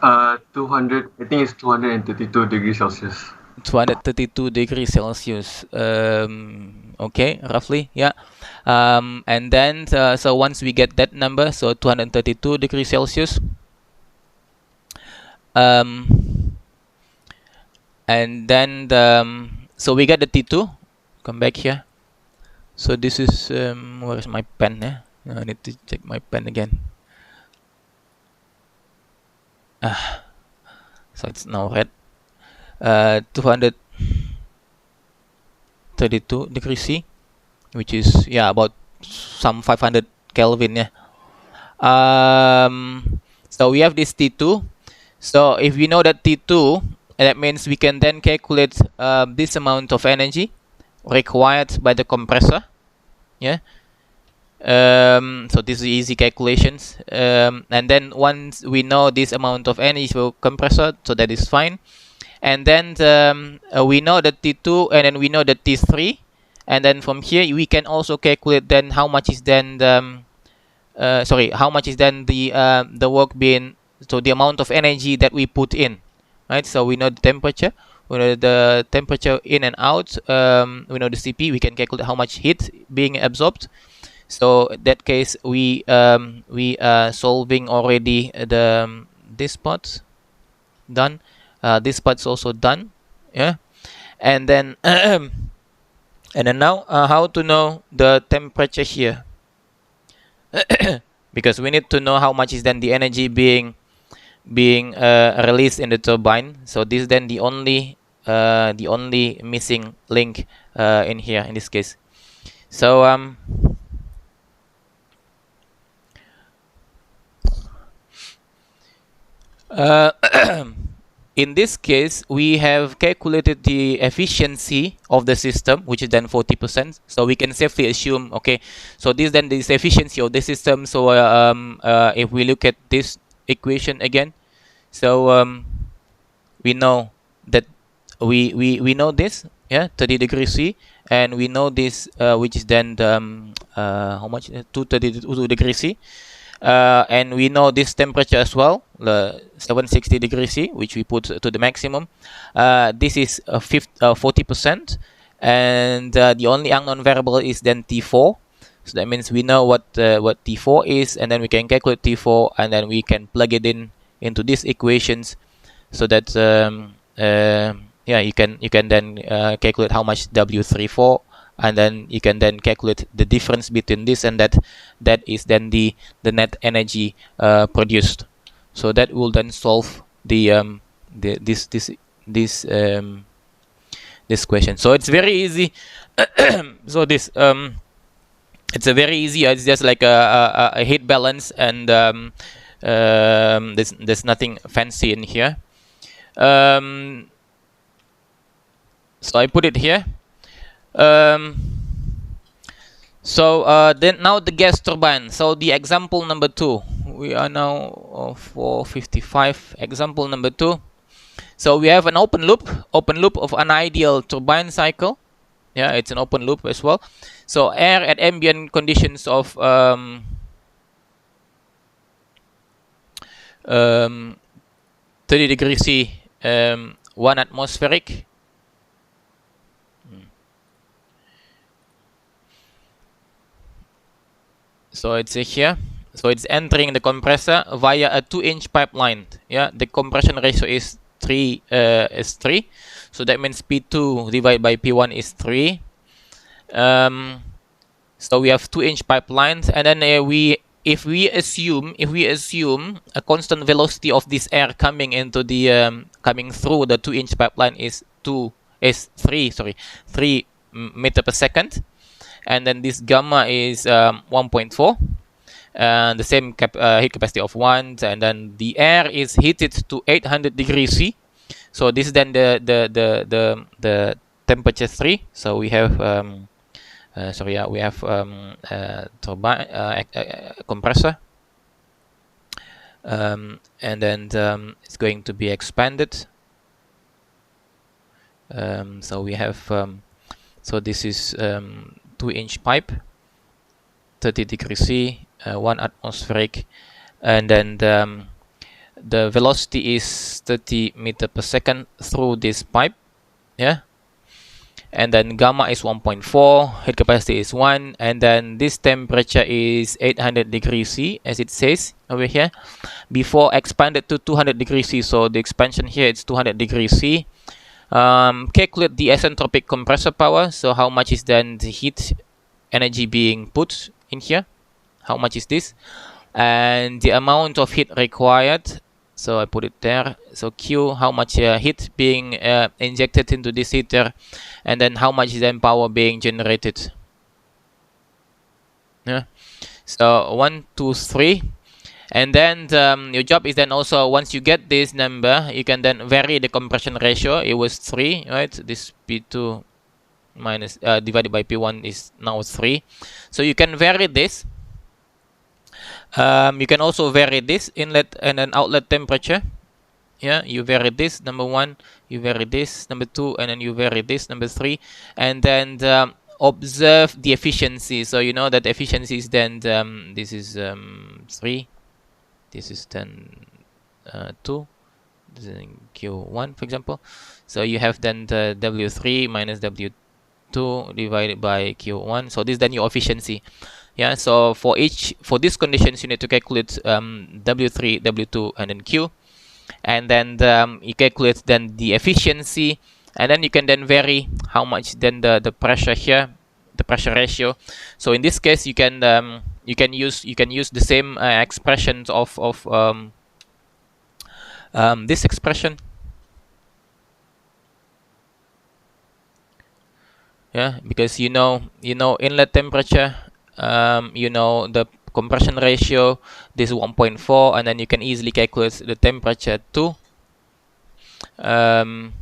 200. I think it's 232 degrees Celsius. 232 degrees Celsius. Okay, roughly, yeah. And then so once we get that number, so 232 degrees Celsius. And then so we got the T2. Come back here. So this is where is my pen? Yeah, I need to check my pen again. So it's now red. 232 degrees C, which is about some 500 Kelvin. Yeah. So we have this T2. So if we know that T2, that means we can then calculate this amount of energy required by the compressor. Yeah. So this is easy calculations. And then once we know this amount of energy for compressor, so that is fine. And then we know the T2, and then we know the T3, and then from here we can also calculate then how much is then the how much is then the work being, so the amount of energy that we put in, right? So we know the temperature, we know the temperature in and out, we know the CP, we can calculate how much heat being absorbed. So in that case we are solving already this part done. This part's also done. Yeah. And then and then now how to know the temperature here. Because we need to know how much is then the energy being released in the turbine. So this is then the only missing link in here in this case. So in this case, we have calculated the efficiency of the system, which is then 40%. So we can safely assume, okay, so this then is efficiency of the system. So if we look at this equation again, so we know that we know this, 30 degrees C, and we know this, which is then how much? 232 degrees C. And we know this temperature as well, 760 degrees C, which we put to the maximum. This is 40%, and the only unknown variable is then T4. So that means we know what T4 is, and then we can calculate T4, and then we can plug it into these equations, so that you can then calculate how much W34. And then you can then calculate the difference between this and that. That is then the net energy produced. So that will then solve the this question. So it's very easy. So this it's a very easy. It's just like a heat balance, and there's nothing fancy in here. So I put it here. Then now the gas turbine. So the example number 2. We are now 455. Example number 2. So we have an open loop of an ideal turbine cycle. Yeah, it's an open loop as well. So air at ambient conditions of 30 degrees C, 1 atmospheric. So it's here. So it's entering the compressor via a 2-inch pipeline. Yeah, the compression ratio is 3. So that means P2 divided by P1 is 3. So we have 2-inch pipelines, and then if we assume a constant velocity of this air coming into the coming through the 2-inch pipeline is 3 meter per second, and then this gamma is 1.4, and the same heat capacity of 1, and then the air is heated to 800 degrees C. So this is then the temperature 3. So we have we have turbine compressor, and then it's going to be expanded. So we have so this is 2-inch pipe, 30 degrees C, 1 atmospheric, and then the velocity is 30 meter per second through this pipe. Yeah. And then gamma is 1.4, heat capacity is 1, and then this temperature is 800 degrees C, as it says over here, before expanded to 200 degrees C. So the expansion here is 200 degrees C. Calculate the isentropic compressor power. So how much is then the heat energy being put in here? How much is this? And the amount of heat required. So I put it there. So Q, how much heat being injected into this heater, and then how much is then power being generated. Yeah. So 1, 2, 3, and then your job is then also, once you get this number, you can then vary the compression ratio. It was 3, right? This P2 minus divided by P1 is now 3. So you can vary this. You can also vary this inlet and then outlet temperature. Yeah, you vary this, number 1, you vary this, number 2, and then you vary this, number 3, and then observe the efficiency. So you know that efficiency is then this is 3, this is then 2, this is Q1, for example. So you have then the W3 minus W2 divided by Q1. So this is then your efficiency. Yeah, so for these conditions, you need to calculate W3, W2, and then Q, and then you calculate then the efficiency, and then you can then vary how much then the pressure here, the pressure ratio. So in this case, you can use the same expressions of this expression. Yeah, because you know inlet temperature. You know the compression ratio, this is 1.4, and then you can easily calculate the temperature too. And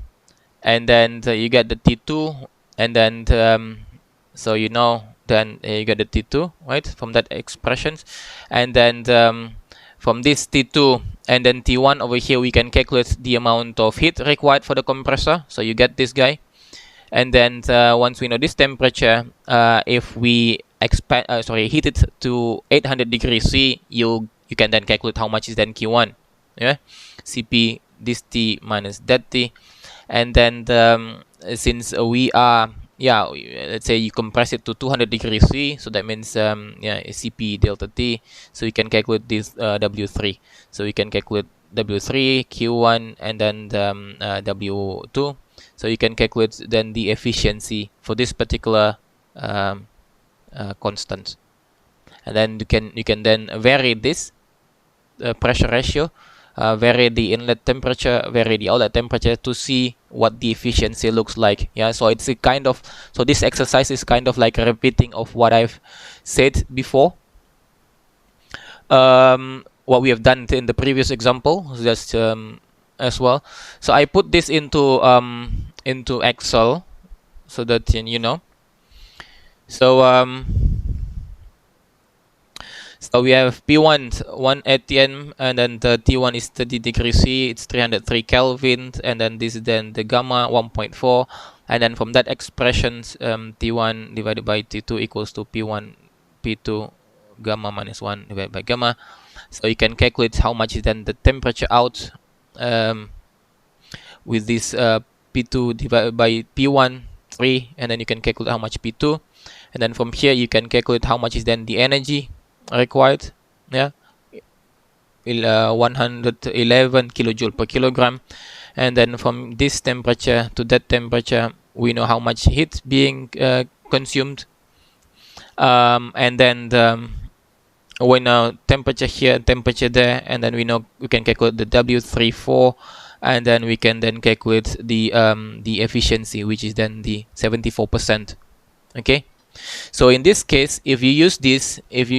then you get the T2, and then so you know then you get the T2, right, from that expressions, and then from this T2 and then T1 over here, we can calculate the amount of heat required for the compressor. So you get this guy. And then once we know this temperature, if we heat it to 800 degrees C, you can then calculate how much is then Q1. Yeah, Cp this T minus that T, and then since we are let's say you compress it to 200 degrees C, so that means Cp delta T. So you can calculate this W3. So you can calculate W3, Q1, and then W2. So you can calculate then the efficiency for this particular constant, and then you can then vary this pressure ratio vary the inlet temperature, vary the outlet temperature to see what the efficiency looks like. Yeah, so it's a kind of, so this exercise is kind of like a repeating of what I've said before. What we have done in the previous example, just as well. So I put this into Excel so that you know. So so we have P1 1 atm, and then the T1 is 30 degrees C, it's 303 Kelvin, and then this is then the gamma 1.4, and then from that expressions, T1 divided by T2 equals to P1 P2 gamma minus 1 divided by gamma. So you can calculate how much is then the temperature out with this P2 divided by P1 3, and then you can calculate how much P2, and then from here you can calculate how much is then the energy required. Yeah, 111 kilojoule per kilogram, and then from this temperature to that temperature we know how much heat being consumed, and then we know temperature here, temperature there, and then we know we can calculate the W34, and then we can then calculate the efficiency, which is then the 74%. Okay, so in this case, if you use this, I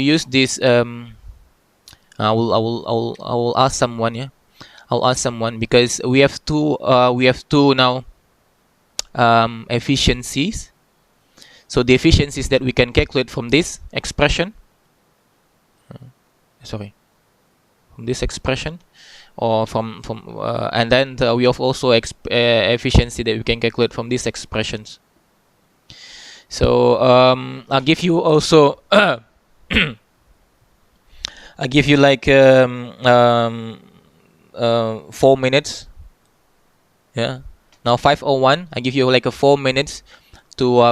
will ask someone. Yeah, I'll ask someone, because we have two now efficiencies. So the efficiencies that we can calculate from this expression, from this expression, or from and then we have also efficiency that we can calculate from these expressions. So I'll give you also I'll give you like 4 minutes. Yeah, now 5:01. I give you like a 4 minutes to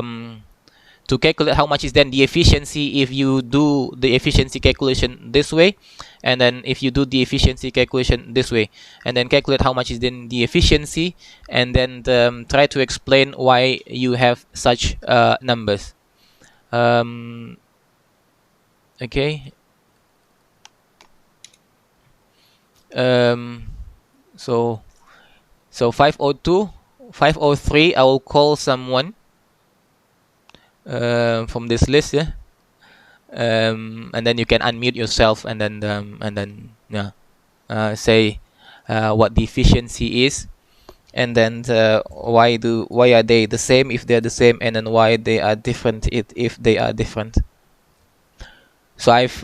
calculate how much is then the efficiency if you do the efficiency calculation this way, and then if you do the efficiency calculation this way, and then calculate how much is then the efficiency, and then try to explain why you have such numbers. Okay. So 5:02, 5:03, I will call someone from this list. Yeah. And then you can unmute yourself, and then say what the efficiency is, and then why are they the same if they're the same, and then why they are different if they are different. So I've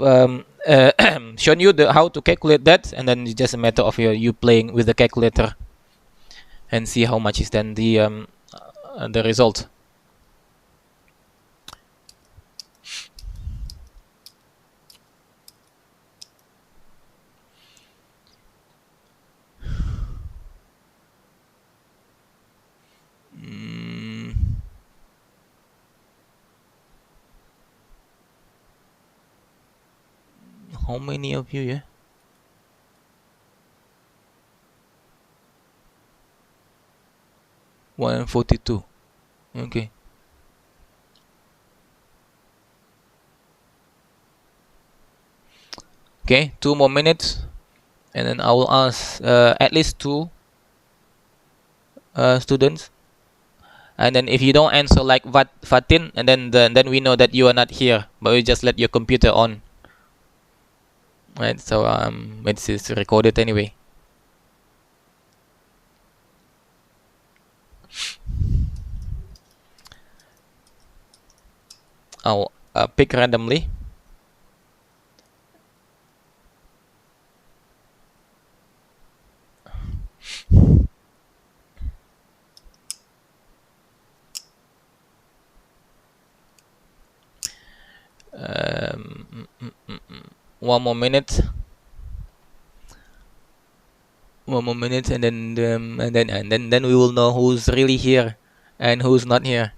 shown you how to calculate that, and then it's just a matter of you playing with the calculator and see how much is then the result. How many of you? Yeah, 142. Okay. Okay, 2 more minutes, and then I will ask at least 2 students. And then if you don't answer like Fatin, and then we know that you are not here, but we just let your computer on. Right, so it's recorded anyway. I'll pick randomly. One more minute. One more minute, and then we will know who's really here and who's not here.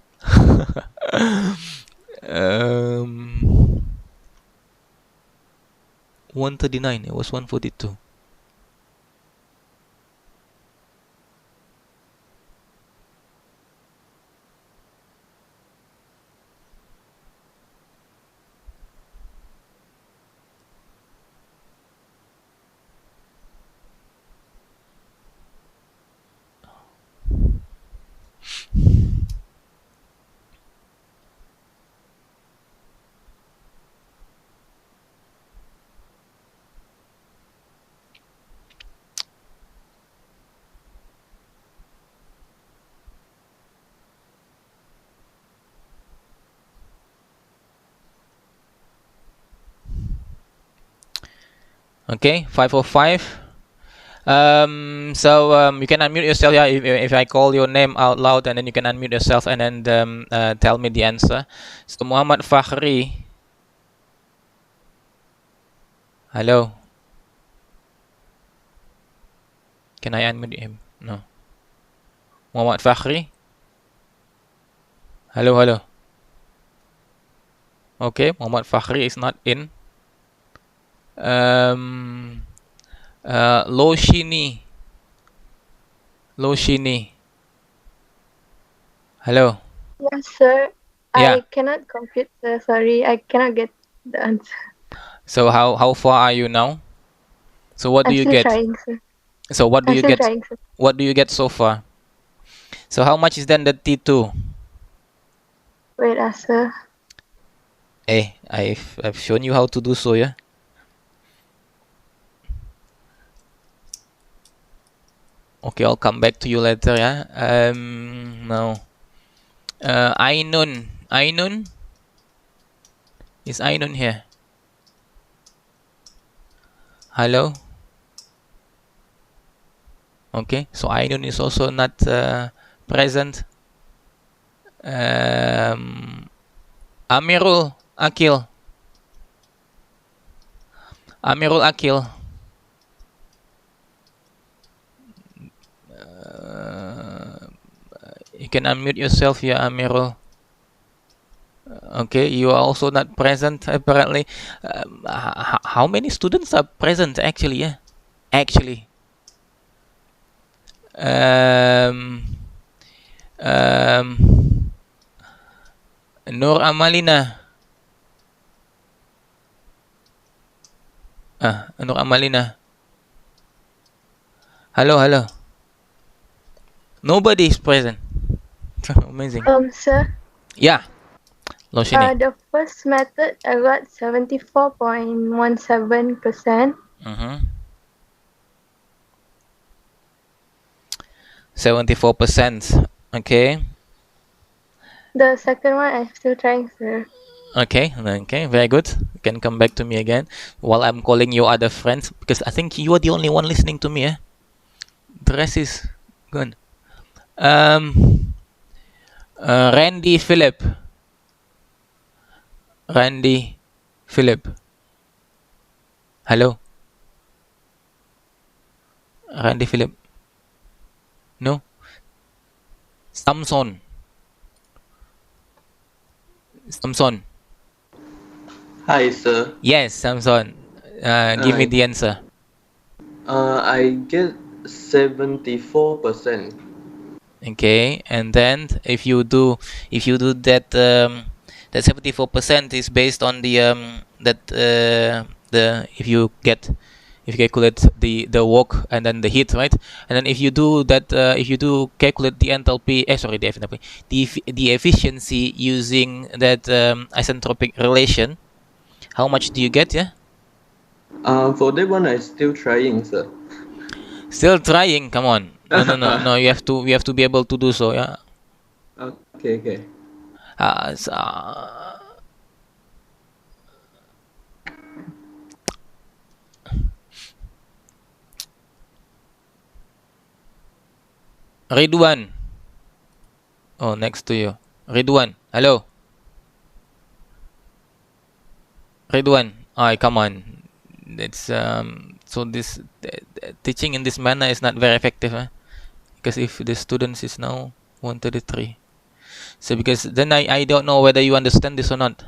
139. It was 142. Okay, 505. You can unmute yourself. Yeah, if I call your name out loud, and then you can unmute yourself and then tell me the answer. So Muhammad Fakhri. Hello. Can I unmute him? No. Muhammad Fakhri. Hello, hello. Okay, Muhammad Fakhri is not in. Loshini. Hello. Yes, sir. Yeah. I cannot compute, sir. Sorry, I cannot get the answer. So how far are you now? So what do I'm you still get? trying, sir. So what do I'm you still get? trying, sir. What do you get so far? So how much is then the T2? Wait, sir. I've shown you how to do so, yeah. Okay, I'll come back to you later, yeah. Now, Ainun, is Ainun here? Hello. Okay, so Ainun is also not present. Amirul Akil. You can unmute yourself, yeah, Amirul. Okay, you are also not present apparently. How many students are present actually? Yeah, actually. Nur Amalina. Nur Amalina. Hello. Nobody is present. Amazing. Sir. Yeah. Loshini. The first method I got 74.17%. 74%. Okay. The second one I'm still trying, sir. Okay, very good. You can come back to me again while I'm calling your other friends, because I think you are the only one listening to me. The rest is good. Randy Philip. Hello. Randy Philip. No. Samson. Hi, sir. Yes, Samson. Give me the answer. I get 74%. Okay, and then if you do that, that 74% is based on the if you calculate the work and then the heat, right? And then if you do that, if you do calculate the enthalpy, the efficiency using that isentropic relation, how much do you get? Yeah. For that one, I'm still trying, sir. Still trying? Come on. No. You have to be able to do so. Yeah. Okay. Ridwan. Oh, next to you. Ridwan. Hello. Ridwan. Come on. It's so this teaching in this manner is not very effective, because if the students is now 133, so because then I don't know whether you understand this or not.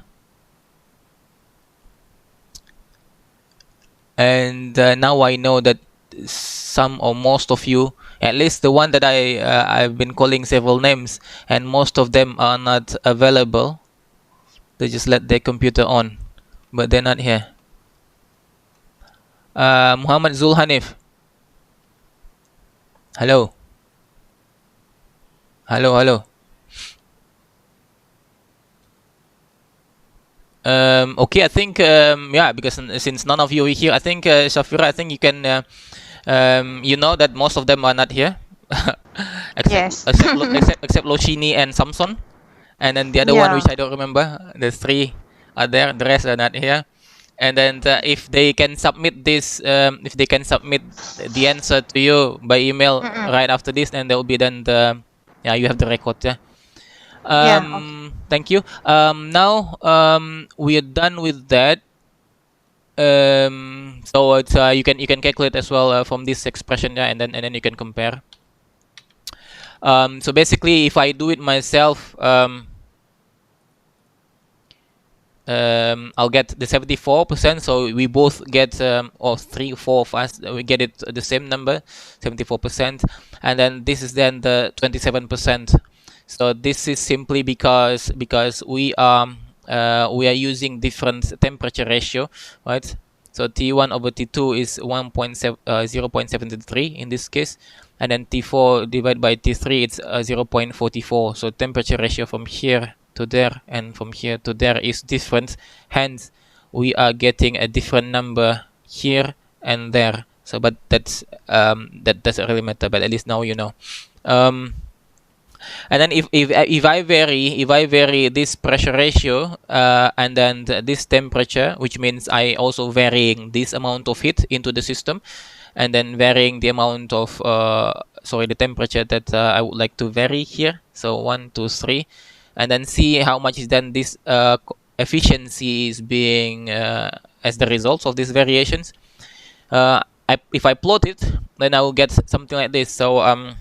And now I know that some or most of you, at least the one that I've been calling several names, and most of them are not available. They just let their computer on, but they're not here. Muhammad Zulhanif. Hello. Okay, I think because since none of you are here, I think Shafira, I think you can you know that most of them are not here. Yes. except Loshini and Samson, and then the other one, which I don't remember. The three are there, the rest are not here. And then if they can submit this, if they can submit the answer to you by email right after this, then there will be then the you have the record. Yeah. Yeah. Okay. Thank you. Now we are done with that. So it's you can calculate as well from this expression, yeah, and then you can compare. So basically, if I do it myself, I'll get the 74%. So we both get, or 3, 4 of us, we get it the same number, 74%, and then this is then the 27%. So this is simply because we are using different temperature ratio, right? So T1 over T2 is 0.73 in this case, and then T4 divided by T3 it's 0.44. So temperature ratio from here to there and from here to there is different. Hence, we are getting a different number here and there. So, but that doesn't really matter. But at least now you know. And then if I vary this pressure ratio and then this temperature, which means I also varying this amount of heat into the system, and then varying the amount of the temperature that I would like to vary here. So 1, 2, 3, and then see how much is then this efficiency is being as the results of these variations. If I plot it, then I will get something like this. So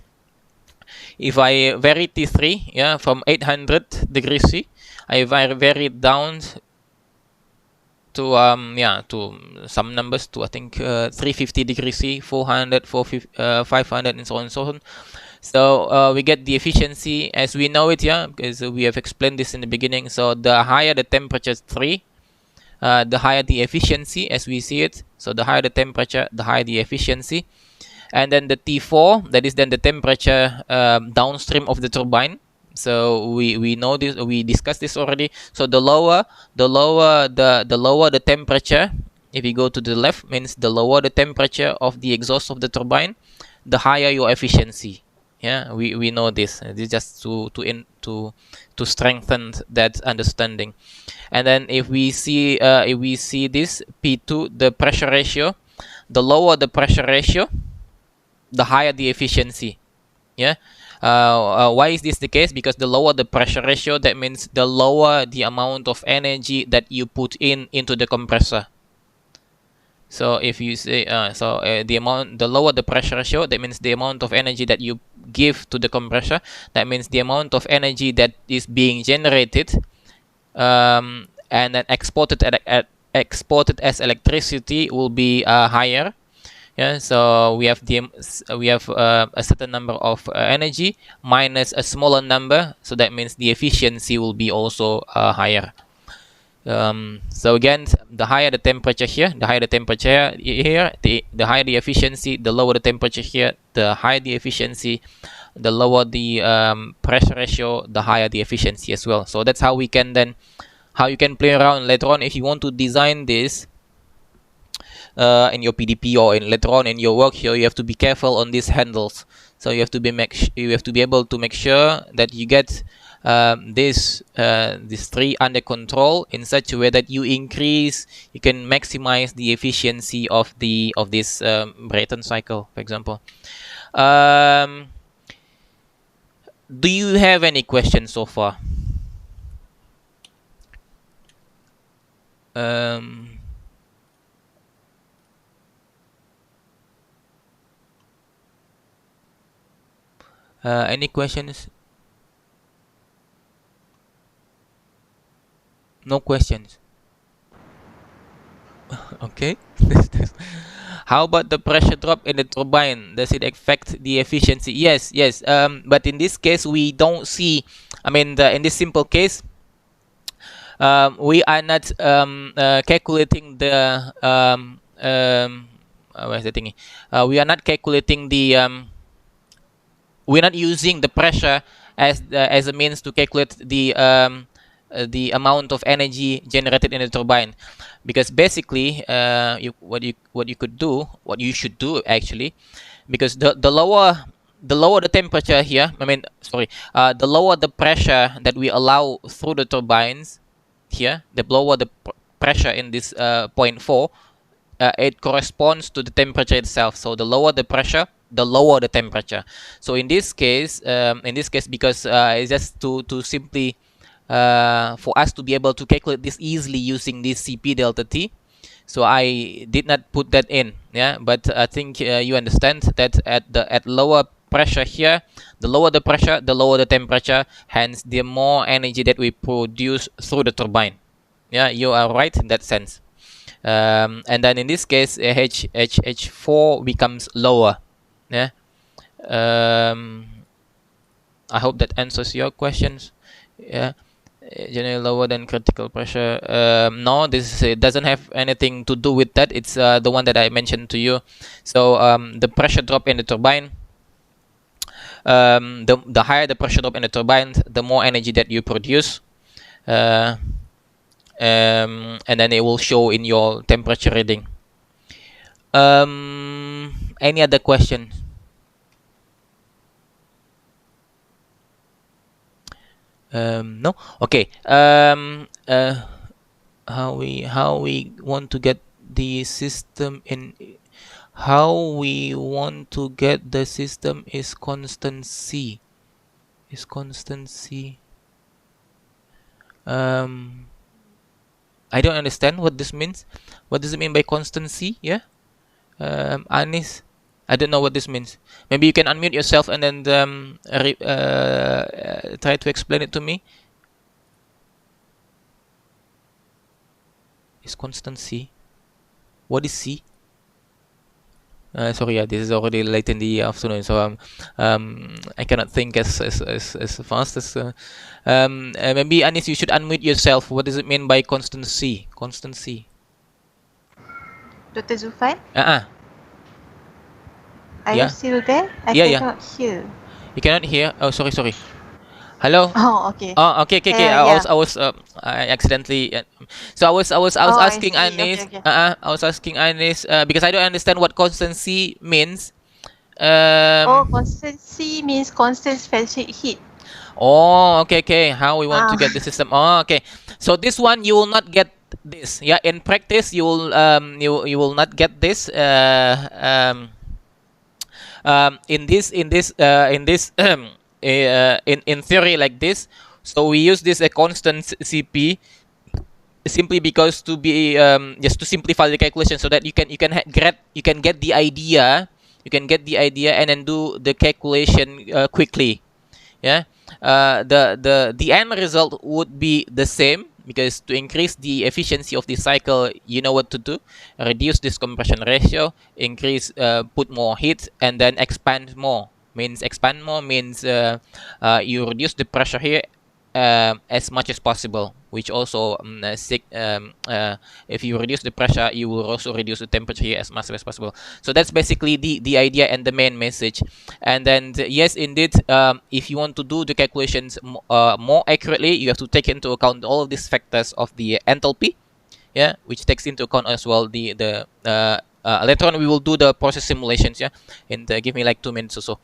if I vary T3, yeah, from 800 degrees C, I vary it down to to some numbers, to I think 350 degrees C, 400, 450, 500, and so on and so on. So we get the efficiency as we know it, yeah, because we have explained this in the beginning. So the higher the temperature 3, the higher the efficiency as we see it. So the higher the temperature, the higher the efficiency. And then the T4, that is then the temperature downstream of the turbine. So we know this, we discussed this already. So the lower the temperature, if you go to the left, means the lower the temperature of the exhaust of the turbine, the higher your efficiency. Yeah, we know this. This is just to strengthen that understanding. And then if we see this P2, the pressure ratio, the lower the pressure ratio, the higher the efficiency. Yeah. Why is this the case? Because the lower the pressure ratio, that means the lower the amount of energy that you put into the compressor. So if you say the lower the pressure ratio, that means the amount of energy that you give to the compressor. That means the amount of energy that is being generated and then exported as electricity will be higher. Yeah, so we have a certain number of energy minus a smaller number, so that means the efficiency will be also higher. So again, the higher the temperature here, the higher the temperature here, the higher the efficiency. The lower the temperature here, the higher the efficiency. The lower the pressure ratio, the higher the efficiency as well. So that's how you can play around later on if you want to design this. In your PDP or later on in your work here, you have to be careful on these handles. So you have to be able to make sure that you get this three under control in such a way that you can maximize the efficiency of this Brayton cycle, for example. Do you have any questions so far? Any questions? No questions. Okay. How about the pressure drop in the turbine? Does it affect the efficiency? Yes. But in this case, we don't see. I mean, in this simple case, we are not calculating the where's the thingy? We are not calculating the we're not using the pressure as a means to calculate the amount of energy generated in the turbine, because basically what you should do actually, because the lower the temperature here, the lower the pressure that we allow through the turbines here, the lower the pressure in this point 4, it corresponds to the temperature itself. So the lower the pressure, the lower the temperature. So in this case, because it's just to simply for us to be able to calculate this easily using this Cp delta T. So I did not put that in, yeah. But I think you understand that at lower pressure here, the lower the pressure, the lower the temperature. Hence, the more energy that we produce through the turbine. Yeah, you are right in that sense. And then in this case, H4 becomes lower. Yeah. I hope that answers your questions. Yeah. Generally lower than critical pressure. No, this doesn't have anything to do with that. It's the one that I mentioned to you. So the pressure drop in the turbine, the higher the pressure drop in the turbine, the more energy that you produce. And then it will show in your temperature reading. Any other question? No. Okay. How we want to get the system in? How we want to get the system is constant C. Is constant C. I don't understand what this means. What does it mean by constant C? Yeah. Anis, I don't know what this means. Maybe you can unmute yourself and then try to explain it to me. Is constant C? What is C? Sorry, yeah, this is already late in the afternoon, so I cannot think as fast as. Maybe Anis, you should unmute yourself. What does it mean by constant C? Constant C. Dr. Zulfan, Are you still there? I cannot hear. You cannot hear? Oh, sorry. Hello. Oh, okay. Oh, okay. I accidentally. So I was asking Anis. Okay. I was asking Anis because I don't understand what constancy means. Constancy means constant specific heat. Oh, okay. How we want to get the system? Oh, okay. So this one you will not get this. Yeah, in practice you will you will not get this. In theory like this. So we use this a constant CP simply because to be just to simplify the calculation so that you can get the idea, and then do the calculation quickly. Yeah. The end result would be the same, because to increase the efficiency of the cycle, you know what to do: reduce this compression ratio, increase, put more heat, and then expand more. Expand more means you reduce the pressure here as much as possible, which also if you reduce the pressure, you will also reduce the temperature here as much as possible. So that's basically the idea and the main message. And then yes, indeed, if you want to do the calculations more accurately, you have to take into account all of these factors of the enthalpy, yeah, which takes into account as well the later on we will do the process simulations, yeah, and give me like 2 minutes or so.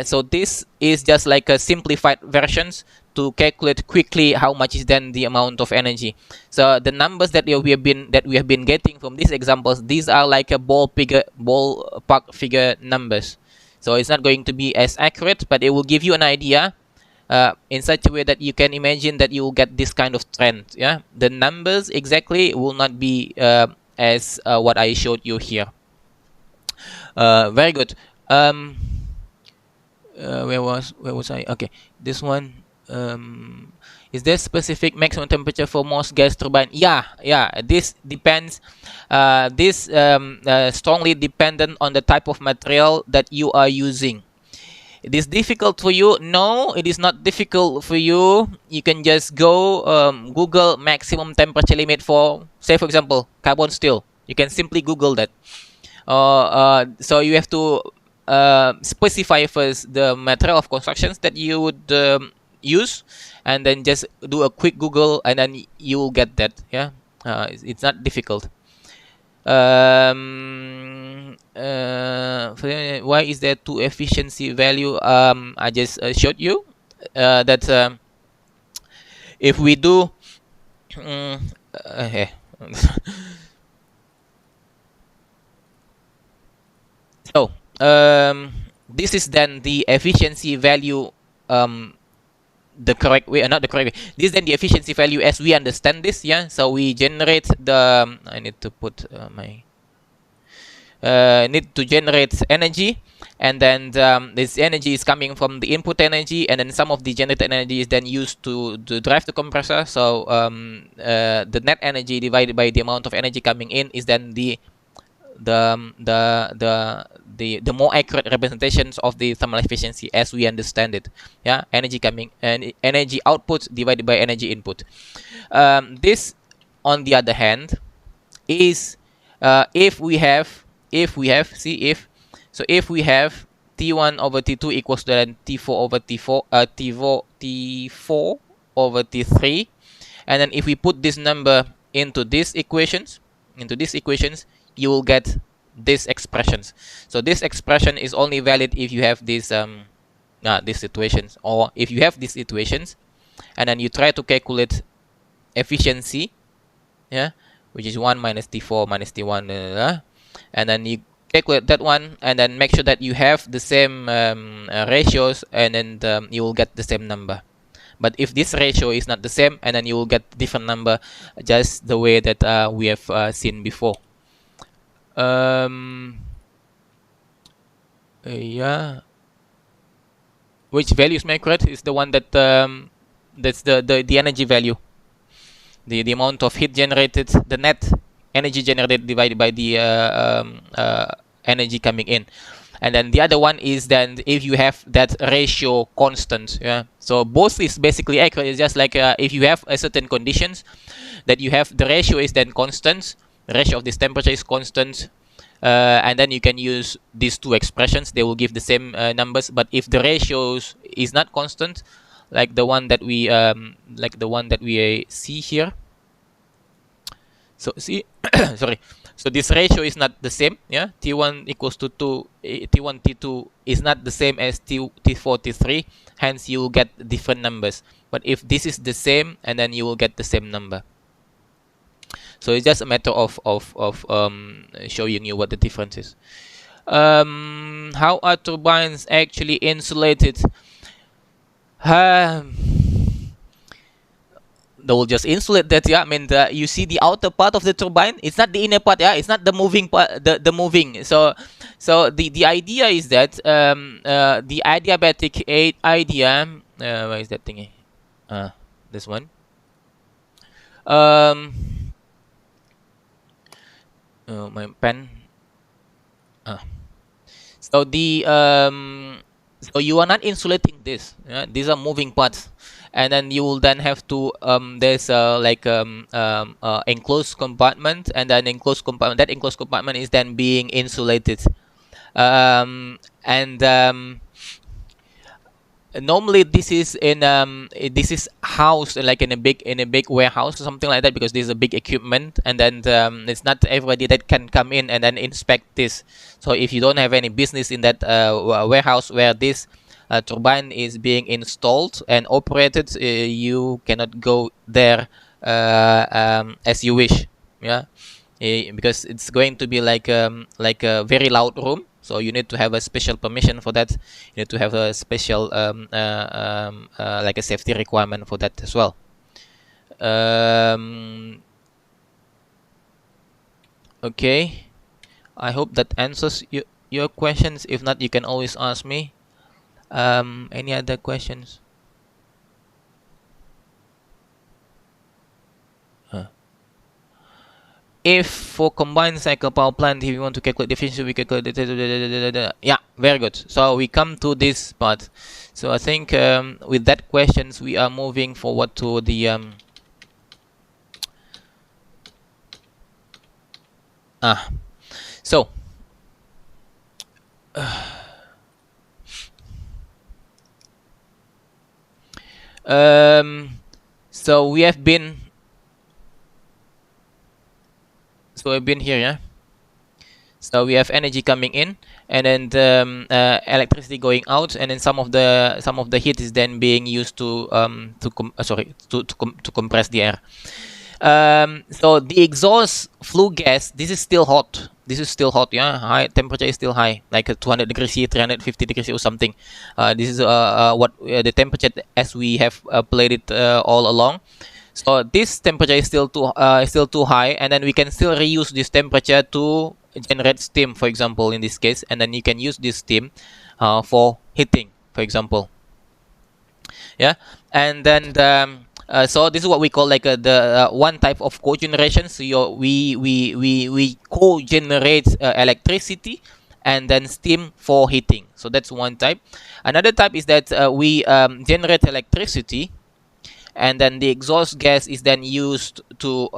So this is just like a simplified versions to calculate quickly how much is then the amount of energy. So the numbers that we have been getting from these examples, these are like a ballpark figure numbers. So it's not going to be as accurate, but it will give you an idea in such a way that you can imagine that you will get this kind of trend. Yeah, the numbers exactly will not be as what I showed you here. Very good. Where was I? Okay, this one. Is there specific maximum temperature for most gas turbine? Yeah. This depends. This strongly dependent on the type of material that you are using. It is difficult for you? No, it is not difficult for you. You can just go Google maximum temperature limit for, say, for example, carbon steel. You can simply Google that. So you have to specify first the material of constructions that you would use, and then just do a quick Google, and then you will get that. Yeah, it's not difficult. Why is there 2 efficiency value? I just showed you that if we do So this is then the efficiency value, the correct way, not the correct way. This is then the efficiency value as we understand this. Yeah. So we generate the. I need to put my. Need to generate energy, and then this energy is coming from the input energy, and then some of the generated energy is then used to drive the compressor. So the net energy divided by the amount of energy coming in is then the more accurate representations of the thermal efficiency as we understand it. Yeah, energy coming and energy output divided by energy input. This, on the other hand, is if we have if we have T1 over T2 equals to then T4 over T4 over T3, and then if we put this number into these equations, you will get these expressions. So this expression is only valid if you have these situations, or if you have these situations, and then you try to calculate efficiency, yeah, which is 1 minus T4 minus T1, and then you calculate that one, and then make sure that you have the same ratios, and then you will get the same number. But if this ratio is not the same, and then you will get different number, just the way that we have seen before. Yeah. Which value is accurate is the one that that's the energy value, the amount of heat generated, the net energy generated divided by the energy coming in. And then the other one is then if you have that ratio constant. Yeah. So both is basically accurate. It's just like if you have a certain conditions that you have the ratio is then constant, the ratio of this temperature is constant, and then you can use these two expressions. They will give the same numbers. But if the ratios is not constant, like the one that we see here. So see, sorry. So this ratio is not the same. Yeah, T1 equals to 2. T1 T2 is not the same as T4 T3. Hence, you will get different numbers. But if this is the same, and then you will get the same number. So it's just a matter of showing you what the difference is. How are turbines actually insulated? They will just insulate that. Yeah, I mean, you see the outer part of the turbine. It's not the inner part. Yeah, it's not the moving part. The moving. So the idea is that the adiabatic idea. Where is that thingy? This one. My pen. So the so you are not insulating this. Yeah? These are moving parts, and then you will then have to there's like enclosed compartment, and then enclosed compartment. That enclosed compartment is then being insulated, and normally this is housed like in a big warehouse or something like that, because this is a big equipment, and then it's not everybody that can come in and then inspect this. So if you don't have any business in that warehouse where this turbine is being installed and operated, you cannot go there as you wish. Yeah, because it's going to be like a very loud room. So you need to have a special permission for that. You need to have a special like a safety requirement for that as well. Okay, I hope that answers your questions. If not, you can always ask me. Any other questions? If for combined cycle power plant, if you want to calculate the efficiency, we calculate yeah, very good. So we come to this part. So I think with that questions, we are moving forward to the so so we have been we've been here, yeah. So we have energy coming in, and then electricity going out, and then some of the heat is then being used to compress the air. So the exhaust flue gas, this is still hot. This is still hot, yeah. High temperature is still high, like 200 degrees C, 350 degrees C or something. This is what the temperature as we have played it all along. So this temperature is still too high, and then we can still reuse this temperature to generate steam, for example, in this case, and then you can use this steam for heating, for example. Yeah, and then so this is what we call like the one type of cogeneration. So we co-generate electricity and then steam for heating. So that's one type. Another type is that we generate electricity, and then the exhaust gas is then used to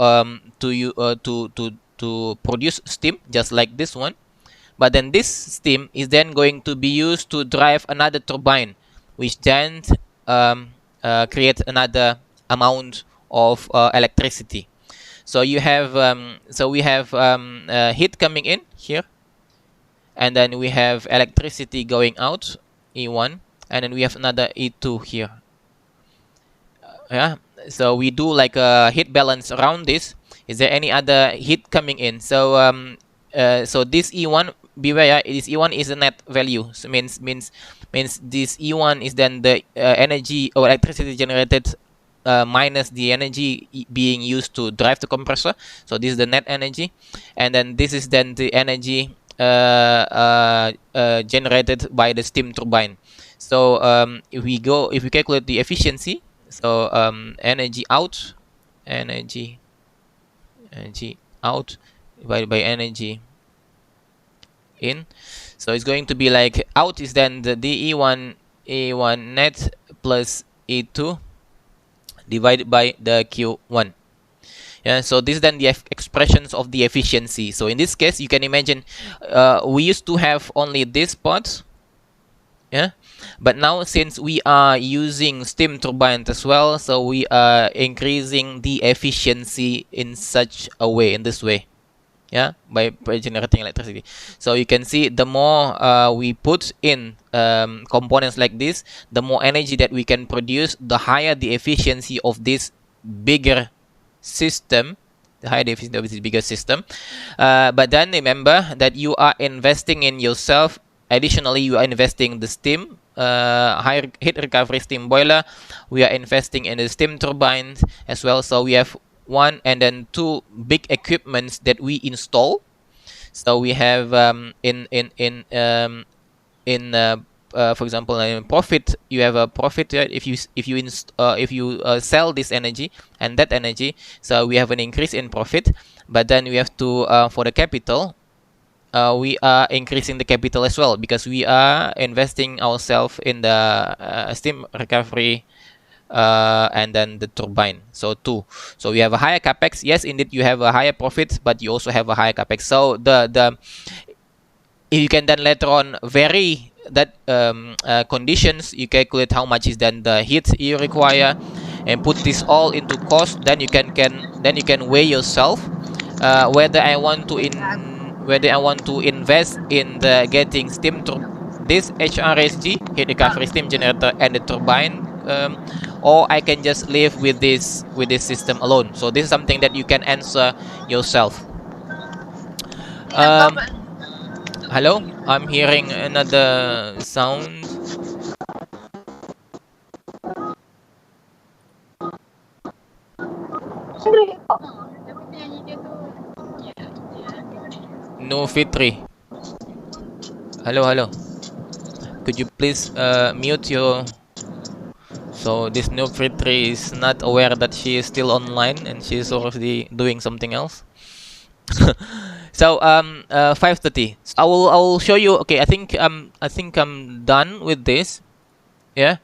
produce steam, just like this one. But then this steam is then going to be used to drive another turbine, which then creates another amount of electricity. So you have we have heat coming in here, and then we have electricity going out, E1, and then we have another E2 here. Yeah, so we do like a heat balance around this. Is there any other heat coming in? So so this E1, beware, this E1 is a net value. So means this E1 is then the energy or electricity generated minus the energy being used to drive the compressor. So this is the net energy, and then this is then the energy generated by the steam turbine. So if we calculate the efficiency, so energy out divided by energy in, so it's going to be like out is then the E1 net plus E2 divided by the Q1. Yeah, so this is then the expressions of the efficiency. So in this case, you can imagine we used to have only this part, yeah, but now since we are using steam turbines as well, so we are increasing the efficiency in such a way, in this way, yeah, by generating electricity. So you can see the more we put in components like this, the more energy that we can produce, the higher the efficiency of this bigger system, the higher the efficiency of this bigger system. But then remember that you are investing in yourself. Additionally, you are investing the steam, high heat recovery steam boiler. We are investing in the steam turbines as well. So we have one and then two big equipments that we install. So we have for example, in profit, you have a profit if you sell this energy and that energy. So we have an increase in profit, but then we have to for the capital. We are increasing the capital as well because we are investing ourselves in the steam recovery and then the turbine. So two. So we have a higher capex. Yes, indeed, you have a higher profit, but you also have a higher capex. So you can then later on vary that conditions. You calculate how much is then the heat you require, and put this all into cost. Then you can weigh yourself whether I want to invest in the getting steam this HRSG, heat recovery steam generator, and the turbine, or I can just live with this system alone. So this is something that you can answer yourself. Hello, I'm hearing another sound. No Fitri. Hello. Could you please mute your... So this No Fitri is not aware that she is still online and she is already doing something else. So 5:30. So I will show you. Okay, I think I'm done with this. Yeah.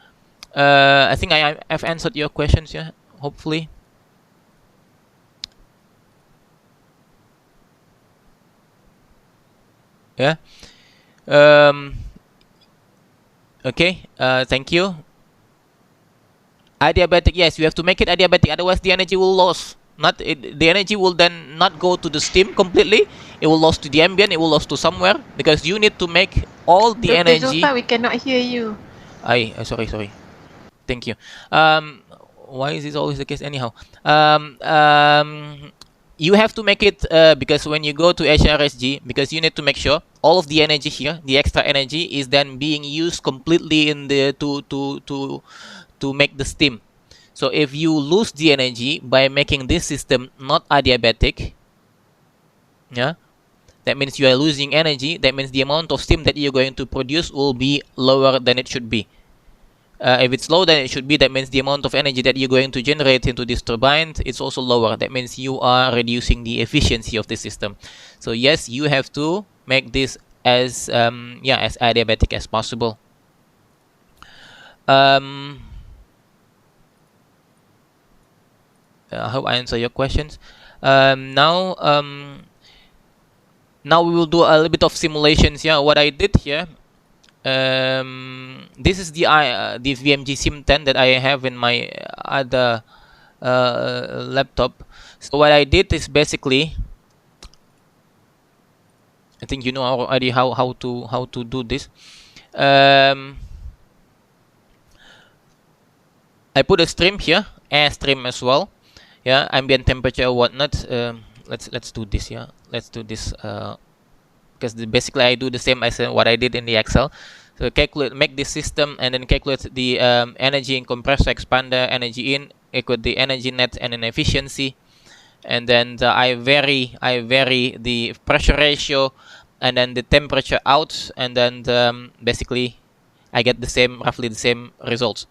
I think I've answered your questions. Yeah. Hopefully. Yeah. Okay. Thank you. Adiabatic. Yes, you have to make it adiabatic. Otherwise, the energy will lose. The energy will then not go to the steam completely. It will lose to the ambient. It will lose to somewhere because you need to make all the energy. Zulfa, we cannot hear you. Sorry. Thank you. why is this always the case anyhow? You have to make it because when you go to HRSG, because you need to make sure all of the energy here, the extra energy, is then being used completely in the to make the steam. So if you lose the energy by making this system not adiabatic, yeah, that means you are losing energy. That means the amount of steam that you're going to produce will be lower than it should be. If it's lower than it should be, that means the amount of energy that you're going to generate into this turbine is also lower. That means you are reducing the efficiency of the system. So yes, you have to make this as as adiabatic as possible. I hope I answer your questions. Now we will do a little bit of simulations. Yeah, what I did here. This is the VMG Sim 10 that I have in my other laptop. So what I did is basically, I think you know already how to do this. I put a stream here, air stream as well. Yeah, ambient temperature or whatnot. Let's do this. Yeah, let's do this. Because basically I do the same as what I did in the Excel. So make this system and then calculate the energy in compressor, expander, energy in, equal the energy net and an efficiency, and then I vary the pressure ratio and then the temperature out, and then basically I get roughly the same results.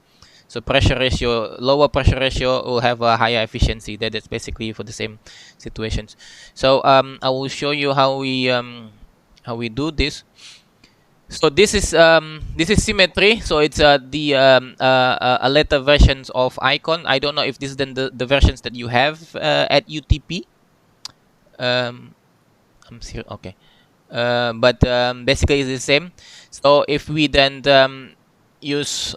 So pressure ratio, lower pressure ratio will have a higher efficiency. That is basically for the same situations. So I will show you how we do this. So this is Symmetry. So it's the later versions of icon. I don't know if this is then the versions that you have at UTP. I'm sure. Okay, but basically it's the same. So if we then use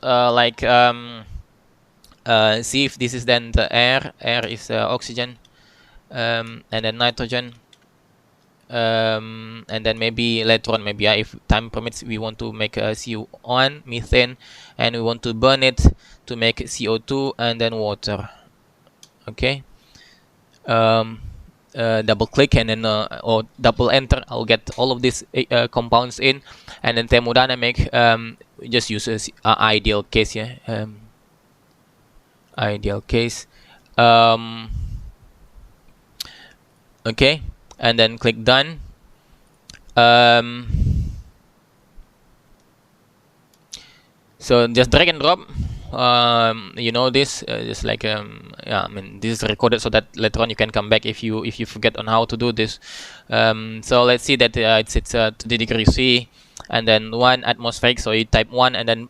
see if this is then the air is oxygen, and then nitrogen. And then maybe later on, maybe if time permits, we want to make CO1, methane, and we want to burn it to make CO2 and then water. Okay. Double click and then or double enter. I'll get all of these compounds in, and then thermodynamic. We just use ideal case here. Ideal case. Okay. And then click done. So just drag and drop. You know this, just like yeah, I mean this is recorded so that later on you can come back if you forget on how to do this. So let's see that it's 2 degree C, and then 1 atmospheric. So you type 1 and then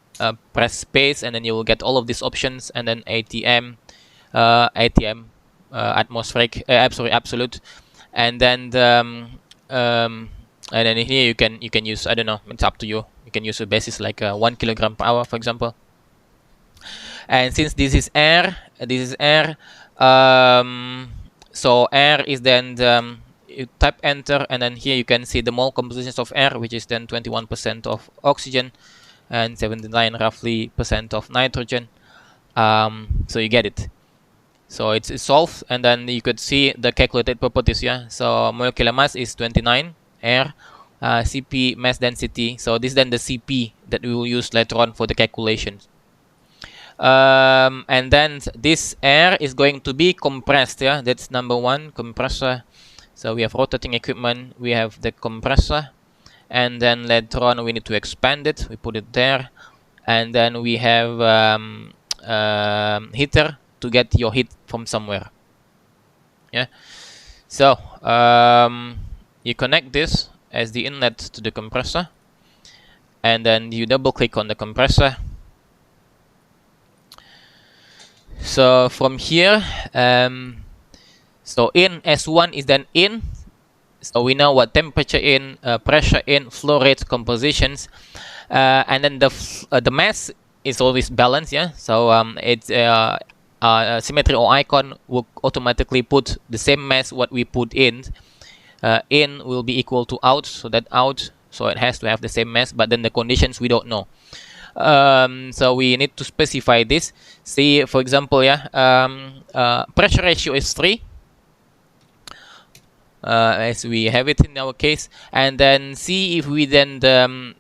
press space, and then you will get all of these options, and then ATM, atmospheric, absolute. And then here you can use, I don't know, it's up to you. You can use a basis like 1 kilogram per hour, for example. And since this is air, so air is then you type enter, and then here you can see the mole compositions of air, which is then 21% of oxygen and 79 roughly percent of nitrogen. So you get it. So it's solved, and then you could see the calculated properties. Yeah, so molecular mass is 29, air, Cp mass density. So this is then the Cp that we will use later on for the calculations. And then this air is going to be compressed. Yeah, that's number 1, compressor. So we have rotating equipment, we have the compressor, and then later on we need to expand it. We put it there, and then we have heater to get your heat from somewhere. Yeah, so you connect this as the inlet to the compressor, and then you double click on the compressor. So from here, so in S1 is then in, so we know what temperature in, pressure in, flow rate, compositions, and then the mass is always balanced. Yeah, so it's Symmetry or icon will automatically put the same mass what we put in. In will be equal to out, so that out, so it has to have the same mass, but then the conditions we don't know. So we need to specify this. See, for example, yeah, pressure ratio is 3. As we have it in our case, and then see if we then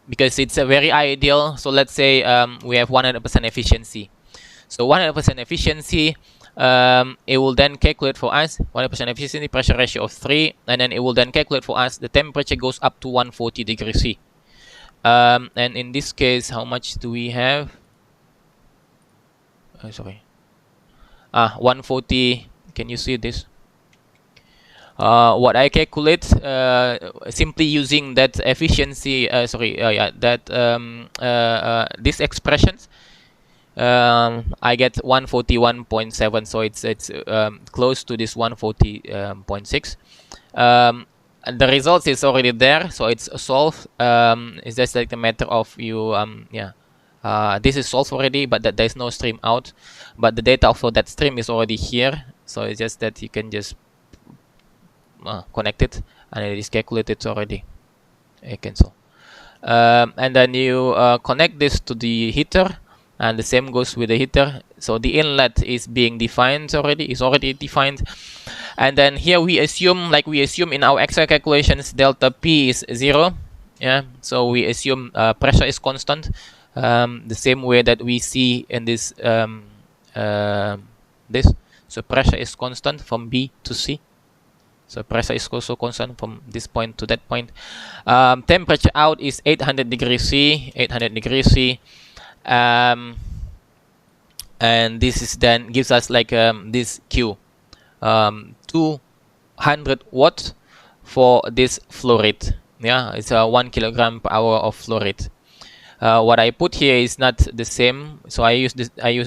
because it's a very ideal, so let's say we have 100% efficiency. So 100% efficiency, it will then calculate for us 100% efficiency, pressure ratio of 3, and then it will then calculate for us the temperature goes up to 140 degrees C. And in this case, how much do we have? Sorry. 140. Can you see this? What I calculate simply using that efficiency, these expressions, I get 141.7, so it's close to this 140.6. The results is already there, so it's solved. It's just like a matter of you, this is solved already, but there's no stream out, but the data for that stream is already here, so it's just that you can just connect it, and it is calculated already. Cancel. And then you connect this to the heater, and the same goes with the heater. So the inlet is being defined already, is already defined. And then here we assume, like we assume in our Excel calculations, delta P is 0. Yeah, so we assume pressure is constant, the same way that we see in this this. So pressure is constant from B to C. So pressure is also constant from this point to that point. Temperature out is 800 degrees C. 800 degrees C. And this is then gives us like this Q, 200 watts for this flow rate. Yeah, it's 1 kilogram per hour of flow rate. What I put here is not the same, so I use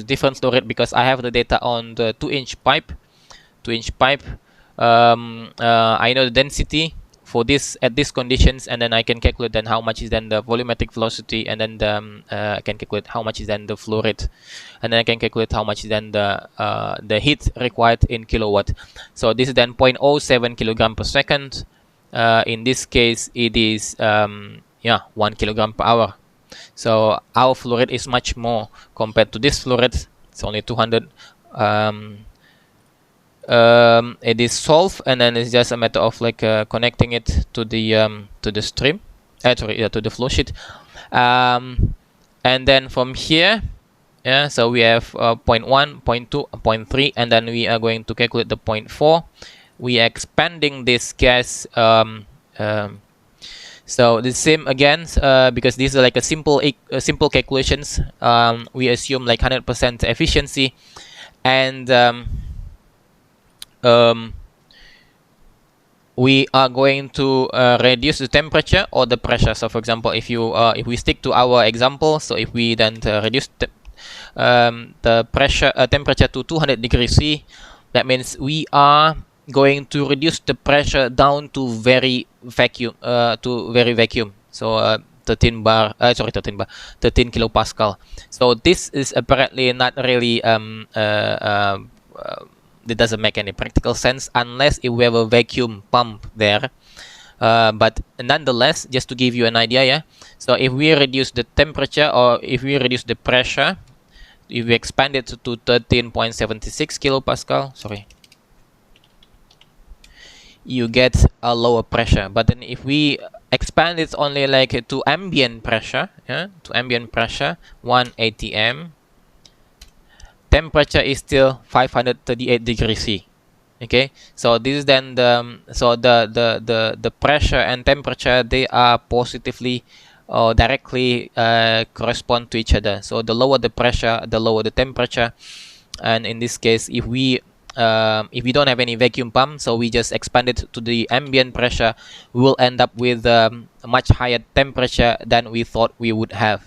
different flow rate because I have the data on the 2-inch pipe. 2-inch pipe. I know the density for this at these conditions, and then I can calculate then how much is then the volumetric velocity, and then I can calculate how much is then the flow rate, and then I can calculate how much is then the heat required in kilowatt. So this is then 0.07 kilogram per second. In this case, it is 1 kilogram per hour. So our flow rate is much more compared to this flow rate. It's only 200. It is solved, and then it's just a matter of like connecting it to the stream, to the flow sheet, and then from here, so we have 0.1, 0.2, 0.3, and then we are going to calculate the 0.4. We are expanding this gas. So the same again, because these are like a simple calculations. We assume like 100% efficiency, and we are going to reduce the temperature or the pressure. So for example, if we stick to our example, so if we then reduce the pressure temperature to 200 degrees C, that means we are going to reduce the pressure down to very vacuum, so 13 kilopascal. So this is apparently not really it doesn't make any practical sense unless if we have a vacuum pump there. But nonetheless, just to give you an idea, so if we reduce the temperature or if we reduce the pressure, if we expand it to 13.76 kilopascal, you get a lower pressure. But then if we expand it only like to ambient pressure, 1 atm, temperature is still 538 degrees C. Okay, so this is then the pressure and temperature, they are positively or directly correspond to each other. So the lower the pressure, the lower the temperature. And in this case, if we don't have any vacuum pump, so we just expand it to the ambient pressure, we will end up with a much higher temperature than we thought we would have.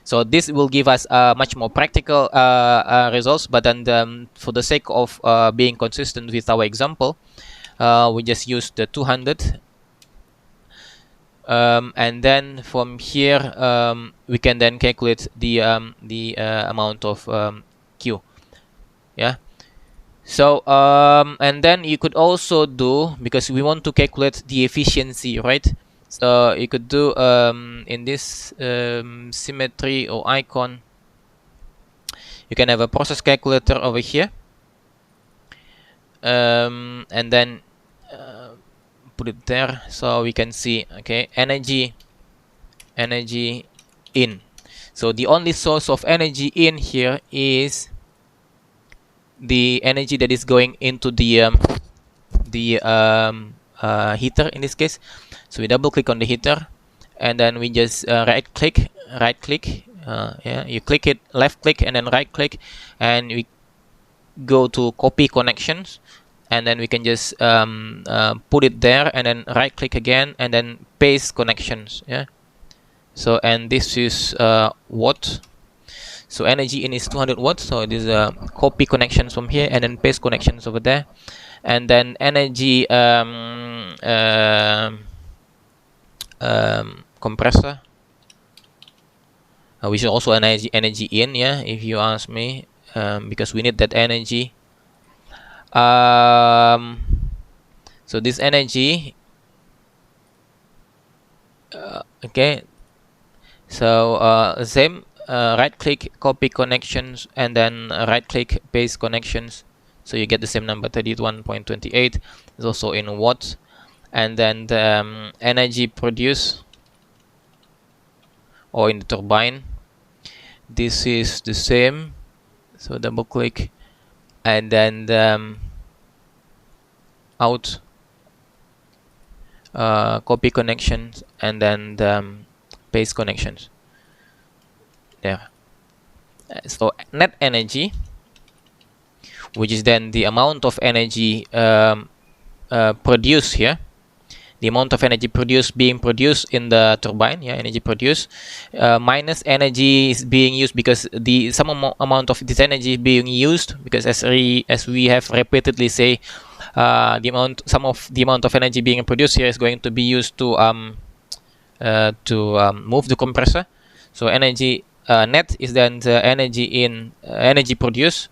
So this will give us much more practical results, but then for the sake of being consistent with our example, we just use the 200, and then from here we can then calculate the amount of Q. So and then you could also do, because we want to calculate the efficiency, right? So you could do in this symmetry or icon, you can have a process calculator over here, and then put it there so we can see, okay, energy in. So the only source of energy in here is the energy that is going into the heater in this case. So we double click on the heater, and then we just right click, yeah, you click it, left click, and then right click, and we go to copy connections, and then we can just put it there, and then right click again, and then paste connections. Yeah. So, and this is watt. So energy in is 200 watts. So this is copy connections from here, and then paste connections over there, and then energy compressor, which is also energy in. Yeah, if you ask me, because we need that energy. So this energy, okay. So same, right click, copy connections, and then right click, paste connections. So you get the same number, 31.28. It's also in watts. And then the energy produced, or in the turbine, this is the same. So double click, and then the out, copy connections, and then the paste connections there. So net energy, which is then the amount of energy produced here, the amount of energy being produced in the turbine, yeah, energy produced, minus energy is being used, because the some amount of this energy is being used, because as we have repeatedly say, the amount of energy being produced here is going to be used to move the compressor. So energy net is then the energy produced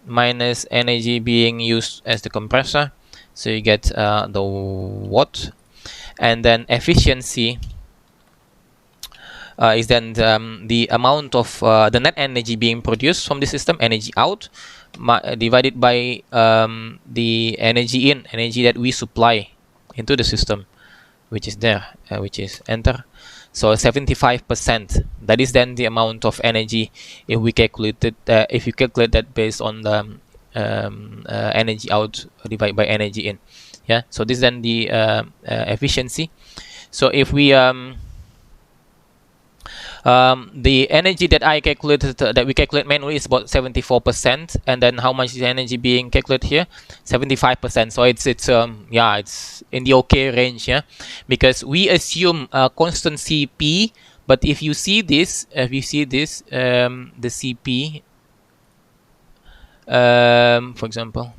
minus energy being used as the compressor. So you get the watt. And then efficiency is then the amount of the net energy being produced from the system, energy out, divided by the energy in, energy that we supply into the system, which is there, which is enter. So 75%. That is then the amount of energy if we calculate it. If you calculate that based on the energy out divided by energy in. Yeah. So this is then the efficiency. So if we the energy that I calculated, that we calculate manually, is about 74%, and then how much is energy being calculated here? 75%. So it's yeah, it's in the okay range, yeah, because we assume constant CP. But if you see this, the CP, for example,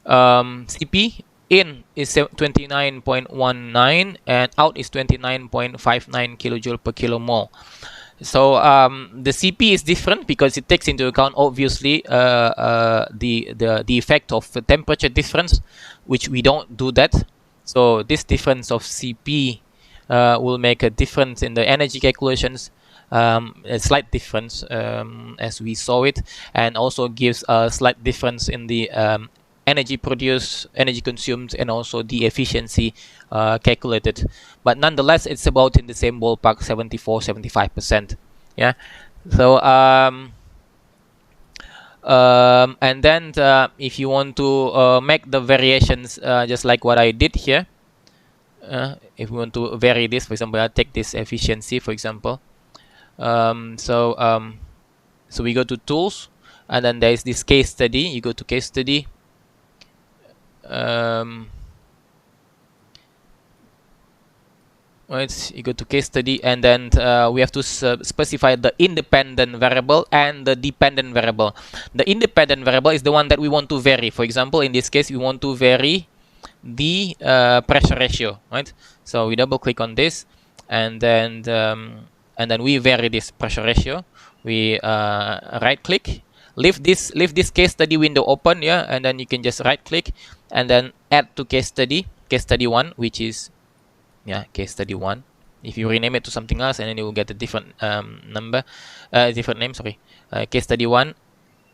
CP in is 29.19 and out is 29.59 kilojoule per kilomole. So the CP is different because it takes into account obviously the effect of the temperature difference, which we don't do that. So this difference of CP will make a difference in the energy calculations, a slight difference as we saw it, and also gives a slight difference in the energy produced, energy consumed, and also the efficiency calculated. But nonetheless, it's about in the same ballpark, 74-75%. Yeah. So and then if you want to make the variations just like what I did here, if we want to vary this, for example, I take this efficiency, for example. So we go to tools, and then there is this case study. You go to case study. You go to case study, and then we have to specify the independent variable and the dependent variable. The independent variable is the one that we want to vary. For example, in this case, we want to vary the pressure ratio, right? So we double click on this, and then we vary this pressure ratio. We right click, leave this case study window open, yeah, and then you can just right click and then add to case study 1, which is Yeah, case study 1. If you rename it to something else, and then you will get a different different name. Sorry, case study 1,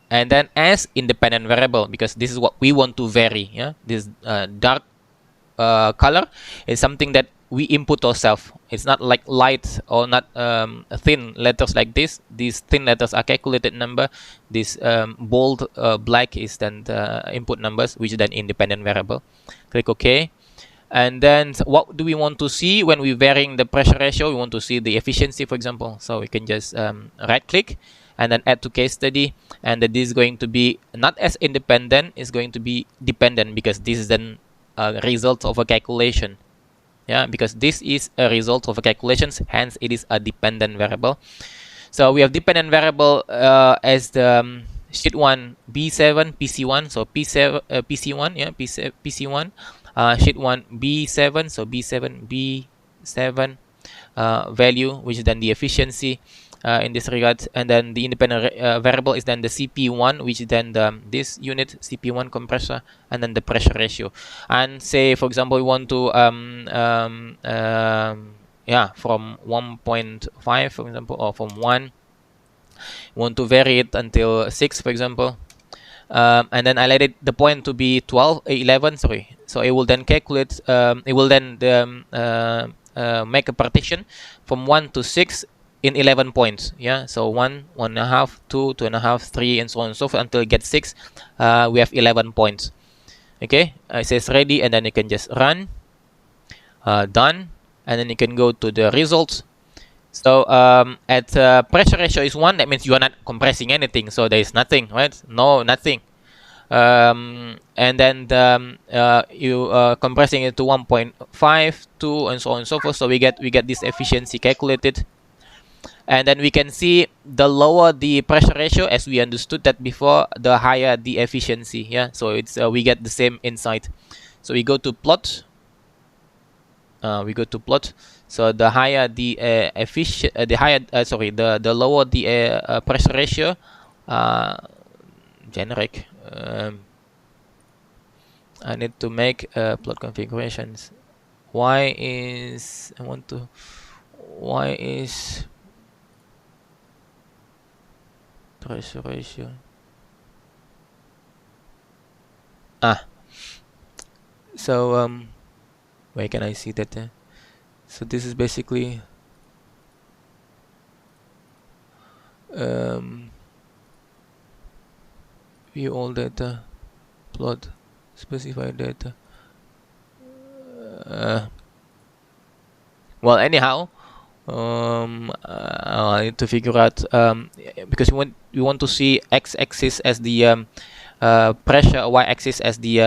and then as independent variable, because this is what we want to vary. Yeah, this dark color is something that we input ourselves. It's not like light or not thin letters like this. These thin letters are calculated number. This bold black is then the input numbers, which is then independent variable. Click OK. And then what do we want to see when we varying the pressure ratio? We want to see the efficiency, for example. So we can just right click and then add to case study, and that this is going to be not as independent, it's going to be dependent, because this is then a result of a calculation. Yeah, because this is a result of a calculations, hence it is a dependent variable. So we have dependent variable as the sheet 1 B7 PC1, so P7 PC1, yeah, PC1, sheet 1 B7, so B7 B7 value, which is then the efficiency in this regard, and then the independent variable is then the CP1, which is then this unit CP1 compressor, and then the pressure ratio. And say for example we want to yeah, from 1.5 for example, or from 1, want to vary it until 6 for example, and then I let it the point to be 11, sorry. So it will then calculate, it will then make a partition from 1 to 6 in 11 points. Yeah, so 1, 1.5, 2, 2.5, 3, and so on and so forth until it gets 6. We have 11 points. Okay, it says ready, and then you can just run, done, and then you can go to the results. So at pressure ratio is 1, that means you are not compressing anything, so there is nothing, right? No, nothing. And then you compressing it to 1.5, 2, and so on and so forth. So we get this efficiency calculated, and then we can see the lower the pressure ratio, as we understood that before, the higher the efficiency. Yeah, so it's we get the same insight. So we go to plot. So the higher the the lower the pressure ratio. Generic. I need to make plot configurations. Y is pressure ratio. So where can I see that? So this is basically view all data, plot, specify data. Well, anyhow, I need to figure out because we want to see x-axis as the pressure, y-axis as the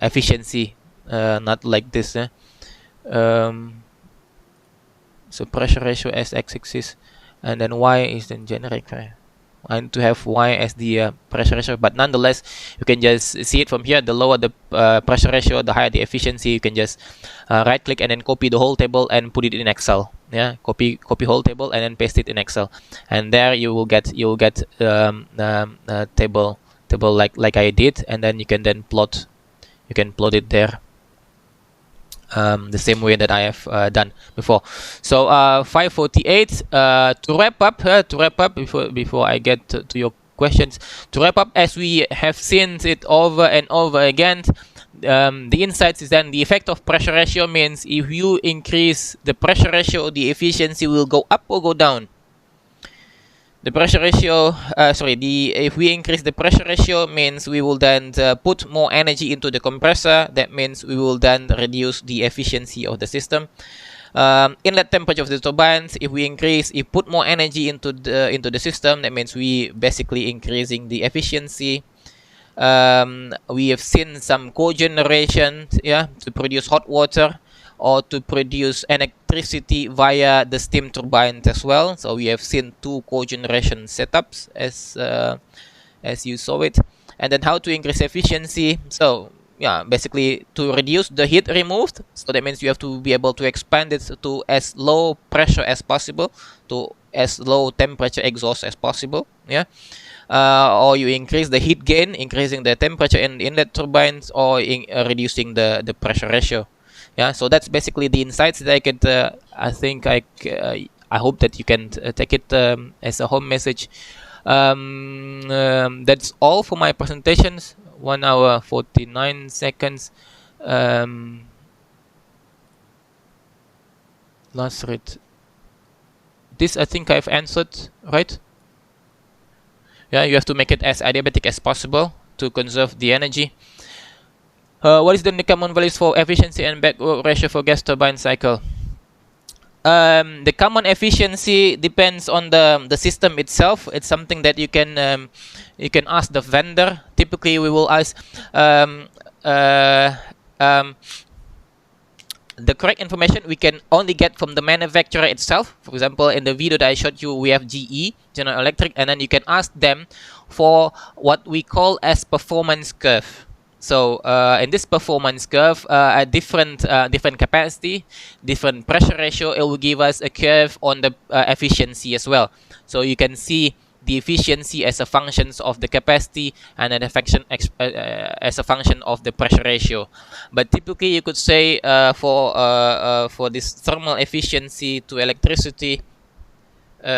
efficiency, not like this. So pressure ratio as x-axis, and then y is then generic. Right? I need to have y as the pressure ratio, but nonetheless, you can just see it from here. The lower the pressure ratio, the higher the efficiency. You can just right click and then copy the whole table and put it in Excel. Yeah, copy whole table and then paste it in Excel, and there you will get table like I did, and then you can then plot. You can plot it there. The same way that I have done before. So 5:48. To wrap up before I get to your questions. To wrap up, as we have seen it over and over again, the insights is then the effect of pressure ratio means if you increase the pressure ratio, the efficiency will go up or go down. The pressure ratio, if we increase the pressure ratio means we will then put more energy into the compressor. That means we will then reduce the efficiency of the system. Inlet temperature of the turbines, if we put more energy into the system, that means we basically increasing the efficiency. We have seen some cogeneration, yeah, to produce hot water or to produce electricity via the steam turbines as well. So we have seen 2 cogeneration setups as you saw it. And then how to increase efficiency. So yeah, basically to reduce the heat removed. So that means you have to be able to expand it to as low pressure as possible, to as low temperature exhaust as possible. Yeah. Or you increase the heat gain, increasing the temperature in the inlet turbines, or reducing the pressure ratio. Yeah, so that's basically the insights that I could. I hope that you can take it as a home message. That's all for my presentations. 1 hour 49 seconds. Last read. This I think I've answered, right? Yeah, you have to make it as adiabatic as possible to conserve the energy. What is the common values for efficiency and backwork ratio for gas turbine cycle? The common efficiency depends on the system itself. It's something that you can ask the vendor. Typically, we will ask the correct information we can only get from the manufacturer itself. For example, in the video that I showed you, we have GE, General Electric, and then you can ask them for what we call as performance curve. So in this performance curve, at different capacity, different pressure ratio, it will give us a curve on the efficiency as well. So you can see the efficiency as a function of the capacity and an function as a function of the pressure ratio. But typically, you could say for this thermal efficiency to electricity,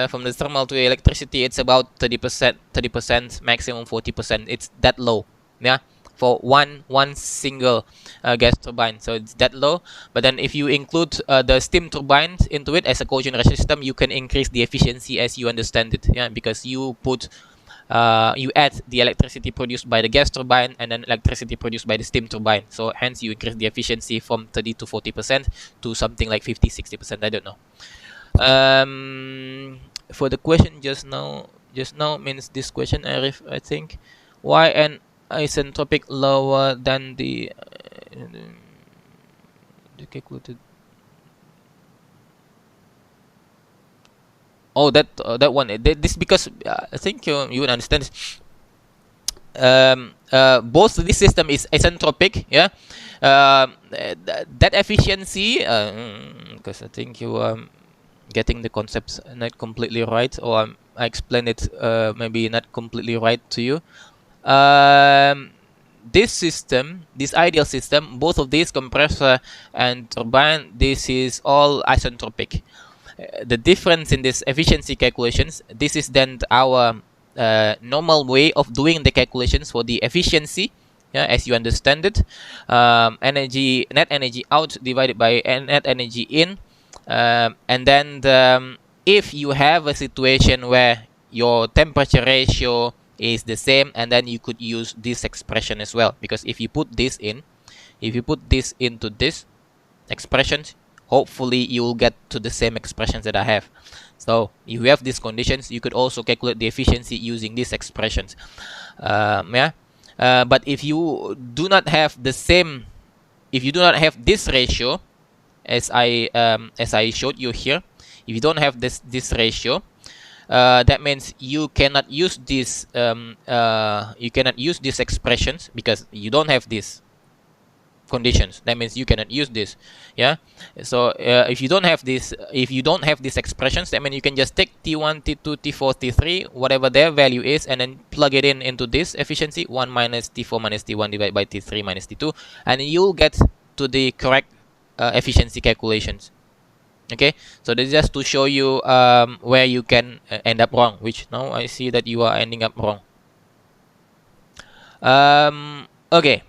from the thermal to electricity, it's about 30%, maximum 40%. It's that low, yeah, for one single gas turbine. So it's that low. But then if you include the steam turbines into it as a cogeneration system, you can increase the efficiency as you understand it, yeah, because you put you add the electricity produced by the gas turbine and then electricity produced by the steam turbine. So hence you increase the efficiency from 30 to 40% to something like 50-60%. I don't know. For the question just now means this question, Arif, I think, why an isentropic lower than the calculated. Oh, that one. This because I think you would understand this. Both this system is isentropic, yeah. That efficiency, because I think you getting the concepts not completely right, or I explain it maybe not completely right to you. This system, this ideal system, both of these, compressor and turbine, this is all isentropic. The difference in this efficiency calculations, this is then our normal way of doing the calculations for the efficiency, yeah, as you understand it. Net energy out divided by net energy in. And then if you have a situation where your temperature ratio is the same, and then you could use this expression as well, because if you put this into this expressions, hopefully you will get to the same expressions that I have. So if you have these conditions, you could also calculate the efficiency using these expressions. But if you do not have this ratio, as I showed you here, if you don't have this ratio, that means you cannot use these expressions because you don't have these conditions. That means you cannot use this, yeah. So if you don't have these expressions, that means you can just take T1, T2, T4, T3, whatever their value is, and then plug it into this efficiency, 1 minus T4 minus T1 divided by T3 minus T2, and you'll get to the correct efficiency calculations. Okay, so this is just to show you where you can end up wrong, which now I see that you are ending up wrong. Okay,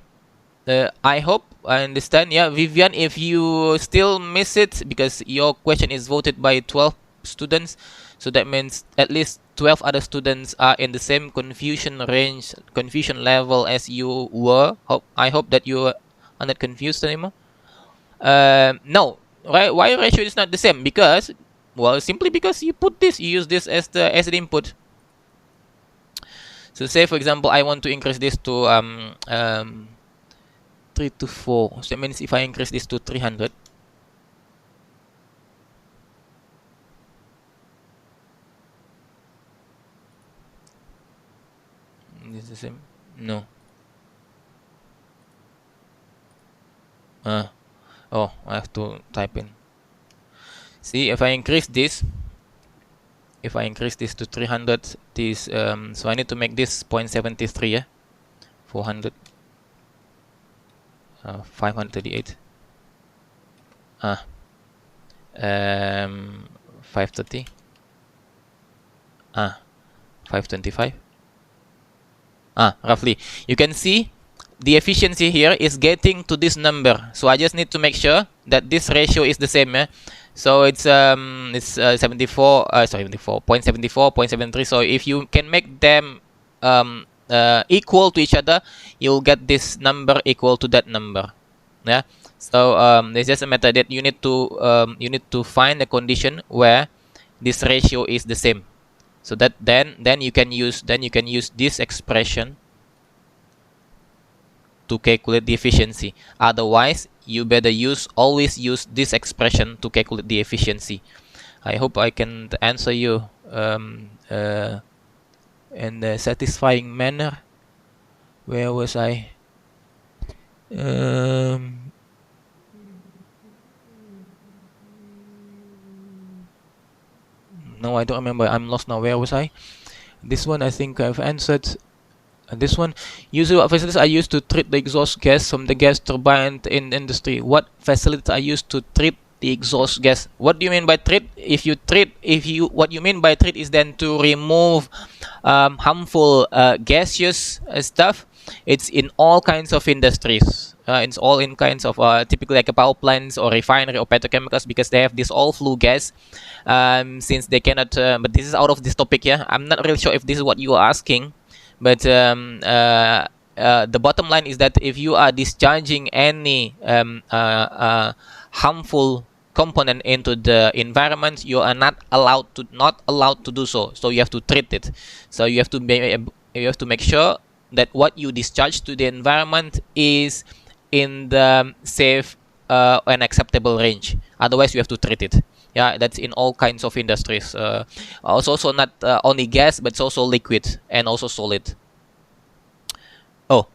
I hope I understand. Yeah, Vivian, if you still miss it because your question is voted by 12 students, so that means at least 12 other students are in the same confusion level as you were. I hope that you are not confused anymore. No, right? Why ratio is not the same? Because, well, simply because you use this as the input. So say for example, I want to increase this to 3 to 4. So that means if I increase this to 300, is the same? No. Oh, I have to type in. See, if I increase this to 300, this so I need to make this 0.73, yeah, 400, 538. 530. 525. Roughly. You can see the efficiency here is getting to this number. So I just need to make sure that this ratio is the same. So it's 74, 0.74, 0.73. So if you can make them equal to each other, you'll get this number equal to that number. Yeah. So there's just a method that you need to find a condition where this ratio is the same. So that then you can use this expression to calculate the efficiency. Otherwise, you better always use this expression to calculate the efficiency. I hope I can answer you in a satisfying manner. Where was I? No, I don't remember. I'm lost now. Where was I? This one I think I've answered. This one, usually what facilities are used to treat the exhaust gas from the gas turbine in industry? What facilities are used to treat the exhaust gas? What do you mean by treat? What you mean by treat is then to remove harmful gaseous stuff. It's in all kinds of industries. It's all in kinds of typically like a power plants or refinery or petrochemicals, because they have this all flue gas. Since they cannot, but this is out of this topic. Yeah, I'm not really sure if this is what you are asking. But the bottom line is that if you are discharging any harmful component into the environment, you are not allowed to do so. So you have to treat it. So you have to make sure that what you discharge to the environment is in the safe and acceptable range. Otherwise, you have to treat it. Yeah, that's in all kinds of industries. Also not only gas, but it's also liquid and also solid. Oh,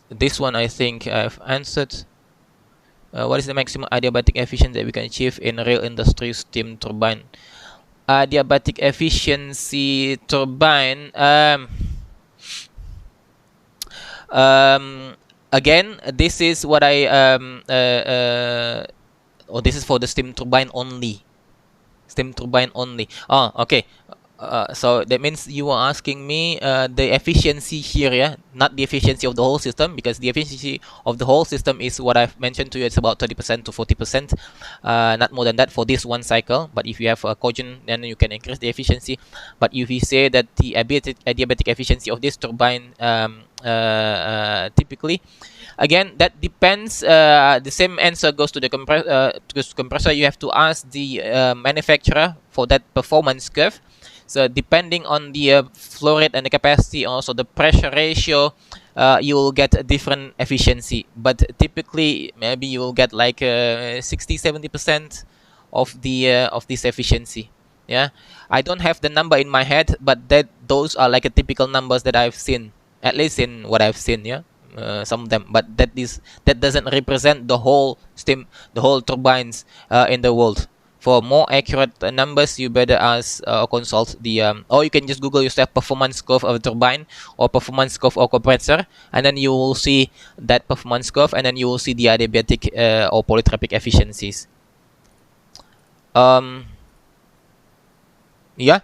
this one I think I've answered. What is the maximum adiabatic efficiency that we can achieve in real industry steam turbine? Adiabatic efficiency turbine. Again, this is what this is for the steam turbine only. Steam turbine only. Oh, okay. So that means you are asking me the efficiency here, yeah, not the efficiency of the whole system, because the efficiency of the whole system is what I've mentioned to you. It's about 30% to 40%, not more than that for this one cycle. But if you have a cogen, then you can increase the efficiency. But if you say that the adiabatic efficiency of this turbine, typically, again, that depends. The same answer goes to the compressor. You have to ask the manufacturer for that performance curve. So depending on the flow rate and the capacity, also the pressure ratio, you will get a different efficiency. But typically, maybe you will get like 60-70% of this efficiency. Yeah, I don't have the number in my head, but those are like a typical numbers that I've seen, at least in what I've seen. Yeah. Some of them, but that doesn't represent the whole turbines in the world. For more accurate numbers, you better ask or consult the or you can just Google yourself performance curve of a turbine or performance curve of compressor, and then you will see that performance curve, and then you will see the adiabatic or polytropic efficiencies. Yeah,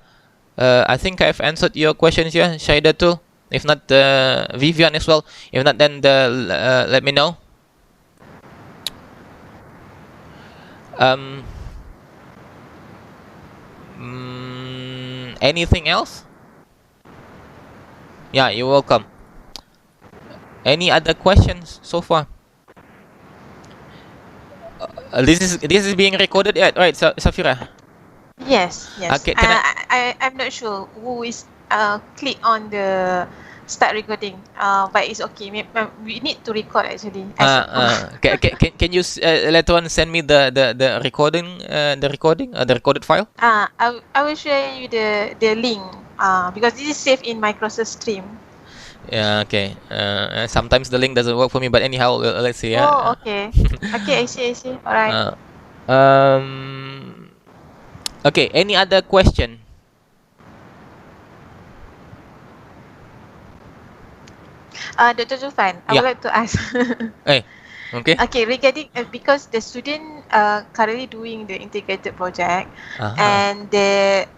I think I've answered your questions here, Shaida too. If not, Vivian as well. If not, then let me know. Anything else? Yeah, you're welcome. Any other questions so far? This is being recorded, yeah, right, Safira? Yes. Okay, I'm not sure who is click on the start recording. But it's okay. We need to record actually. Can you later on send me the recording, the recorded file? I will share you the link. Because this is saved in Microsoft Stream. Yeah, okay. Sometimes the link doesn't work for me, but anyhow, let's see. Yeah. Oh, okay. Okay, I see. All right. Okay. Any other question? Dr. Zulfan, I would like to ask. Hey. Okay. Okay, regarding because the student currently doing the integrated project, Uh-huh. and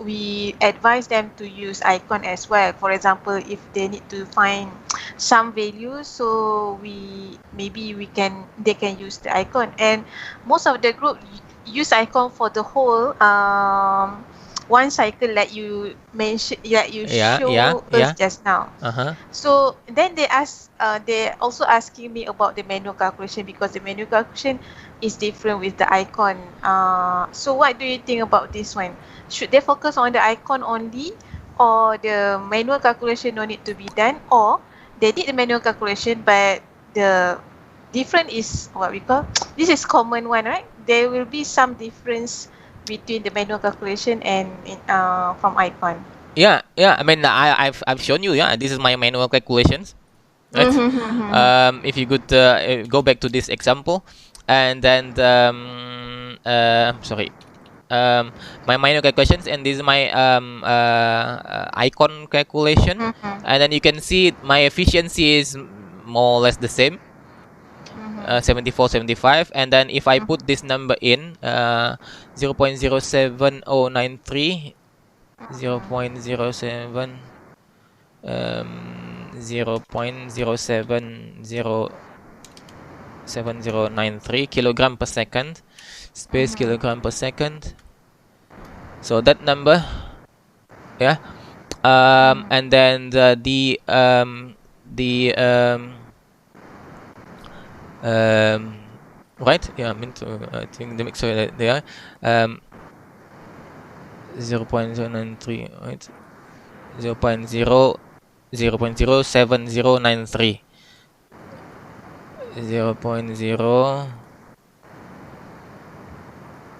we advise them to use icon as well. For example, if they need to find some values, so they can use the icon, and most of the group use icon for the whole one cycle that you mentioned, that you Yeah, show us just now. Uh-huh. So then they also asking me about the manual calculation, because the manual calculation is different with the icon. So what do you think about this one? Should they focus on the icon only, or the manual calculation no need to be done, or they did the manual calculation but the different is what we call, this is common one, right? There will be some difference between the manual calculation and from icon. Yeah. I mean, I've shown you. Yeah, this is my manual calculations. Right. If you could go back to this example, and then sorry, my manual calculations, and this is my icon calculation, and then you can see my efficiency is more or less the same. 74, 75, and then if I put this number in 0.07093, 0.07 0.0707093 kilogram per second, space kilogram per second. So that number, yeah. And then right, yeah, I mean I think the mixer there 0.093, right, 0.07093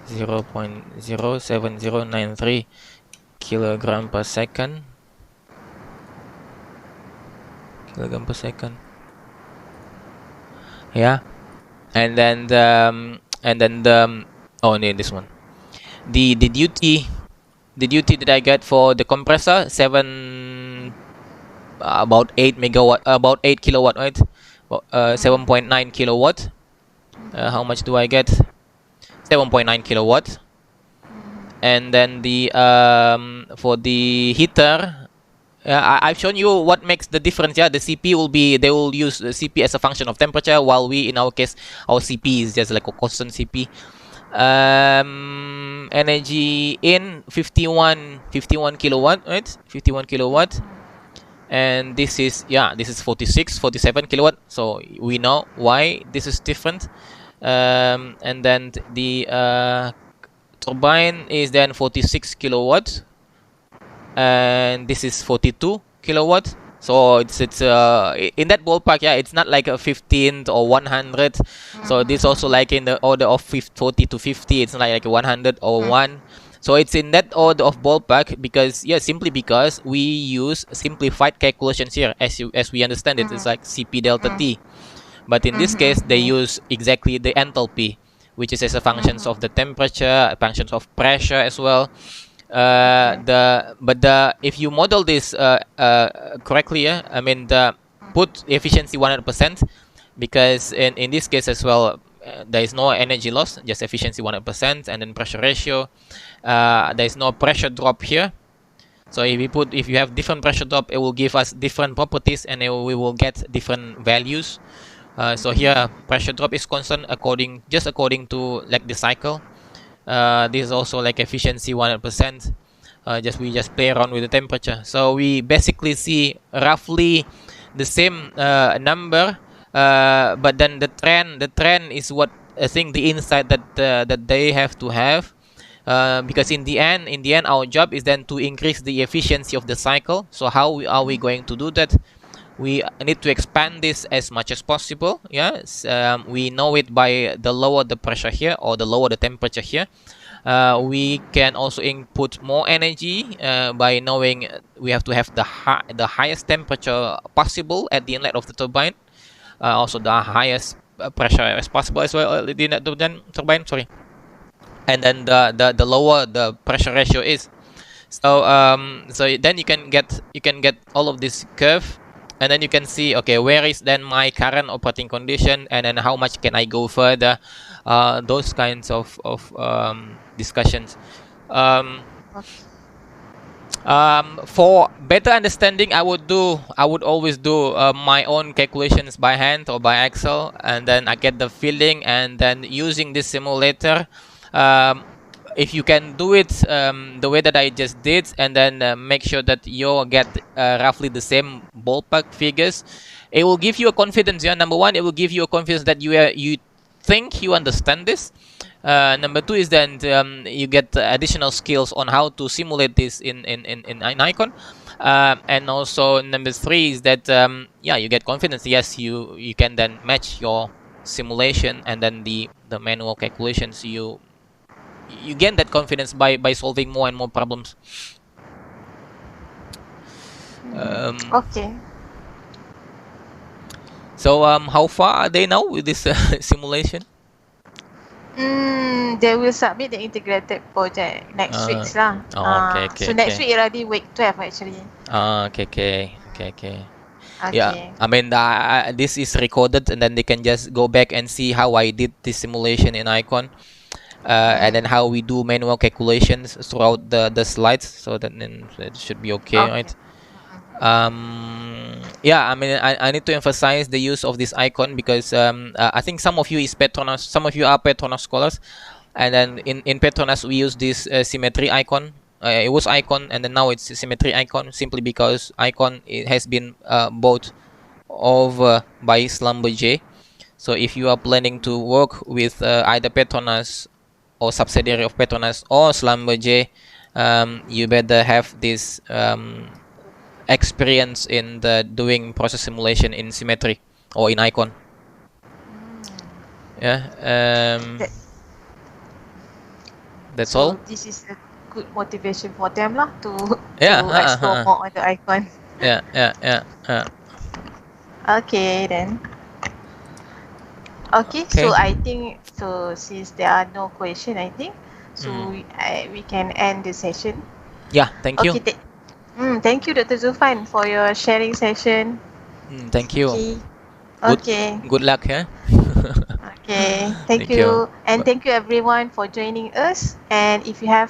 0.07093 kilogram per second. Yeah. And then oh no, this one, the duty that I get for the compressor, about 8 megawatt, about 8 kilowatt, right? 7.9 kilowatt. How much do I get? 7.9 kilowatt. And then the for the heater, I've shown you what makes the difference. Yeah, the CP will be, they will use the CP as a function of temperature, while we, in our case, our CP is just like a constant CP. Energy in 51 kilowatt, right? 51 kilowatt. And this is 47 kilowatt, so we know why this is different. And then the turbine is then 46 kilowatt, and this is 42 kilowatt. So it's in that ballpark. Yeah, it's not like a 15 or 100. So this also like in the order of 40 to 50. It's not like 100 or 1. So it's in that order of ballpark, because simply because we use simplified calculations here. As we understand it, it's like CP delta T. But in this case, they use exactly the enthalpy, which is as a functions of the temperature, functions of pressure as well. If you model this correctly, I mean, put efficiency 100%, because in this case as well, there is no energy loss, just efficiency 100%, and then pressure ratio. There is no pressure drop here. So if you have different pressure drop, it will give us different properties, and we will get different values. So here pressure drop is constant according to like the cycle. This is also like efficiency 100%. We just play around with the temperature, so we basically see roughly the same number, but then the trend is what I think the insight that they have to have. Because in the end our job is then to increase the efficiency of the cycle. So how are we going to do that? We need to expand this as much as possible. Yes, we know it by the lower the pressure here, or the lower the temperature here. We can also input more energy by knowing we have to have the highest temperature possible at the inlet of the turbine, also the highest pressure as possible as well at the inlet of the turbine. Sorry. And then the lower the pressure ratio is. So then you can get all of this curve, and then you can see, okay, where is then my current operating condition, and then how much can I go further, those kinds of discussions. For better understanding, I would always do my own calculations by hand or by Excel, and then I get the feeling, and then using this simulator, if you can do it the way that I just did, and then make sure that you get roughly the same ballpark figures, it will give you a confidence. Yeah, number one, it will give you a confidence that you think you understand this. Number two is then you get additional skills on how to simulate this in icon, and also number three is that you get confidence. Yes, you can then match your simulation and then the manual calculations. You gain that confidence by solving more and more problems. Okay. So how far are they now with this simulation? They will submit the integrated project next week lah. So next week already week 12 actually. Okay. Yeah, I mean this is recorded, and then they can just go back and see how I did this simulation in icon, and then how we do manual calculations throughout the slides. So that then it should be okay, right? Yeah, I mean I need to emphasize the use of this icon because I think some of you are Petronas scholars, and then in Petronas we use this Symmetry-iCON. It was icon, and then now it's Symmetry-iCON, simply because icon it has been bought over by Schlumberger. So if you are planning to work with either Petronas or subsidiary of Petronas or Schlumberger, you better have this experience in the doing process simulation in Symmetry or in icon. Yeah. That's so all. This is a good motivation for them lah to explore more on the icon. Yeah. Okay then. Okay, so I think since there are no question, I think we can end the session. Yeah, thank you. Okay, thank you, Dr. Zulfan, for your sharing session. Thank you. Okay. Good luck, yeah. Okay, thank you. And thank you everyone for joining us. And if you have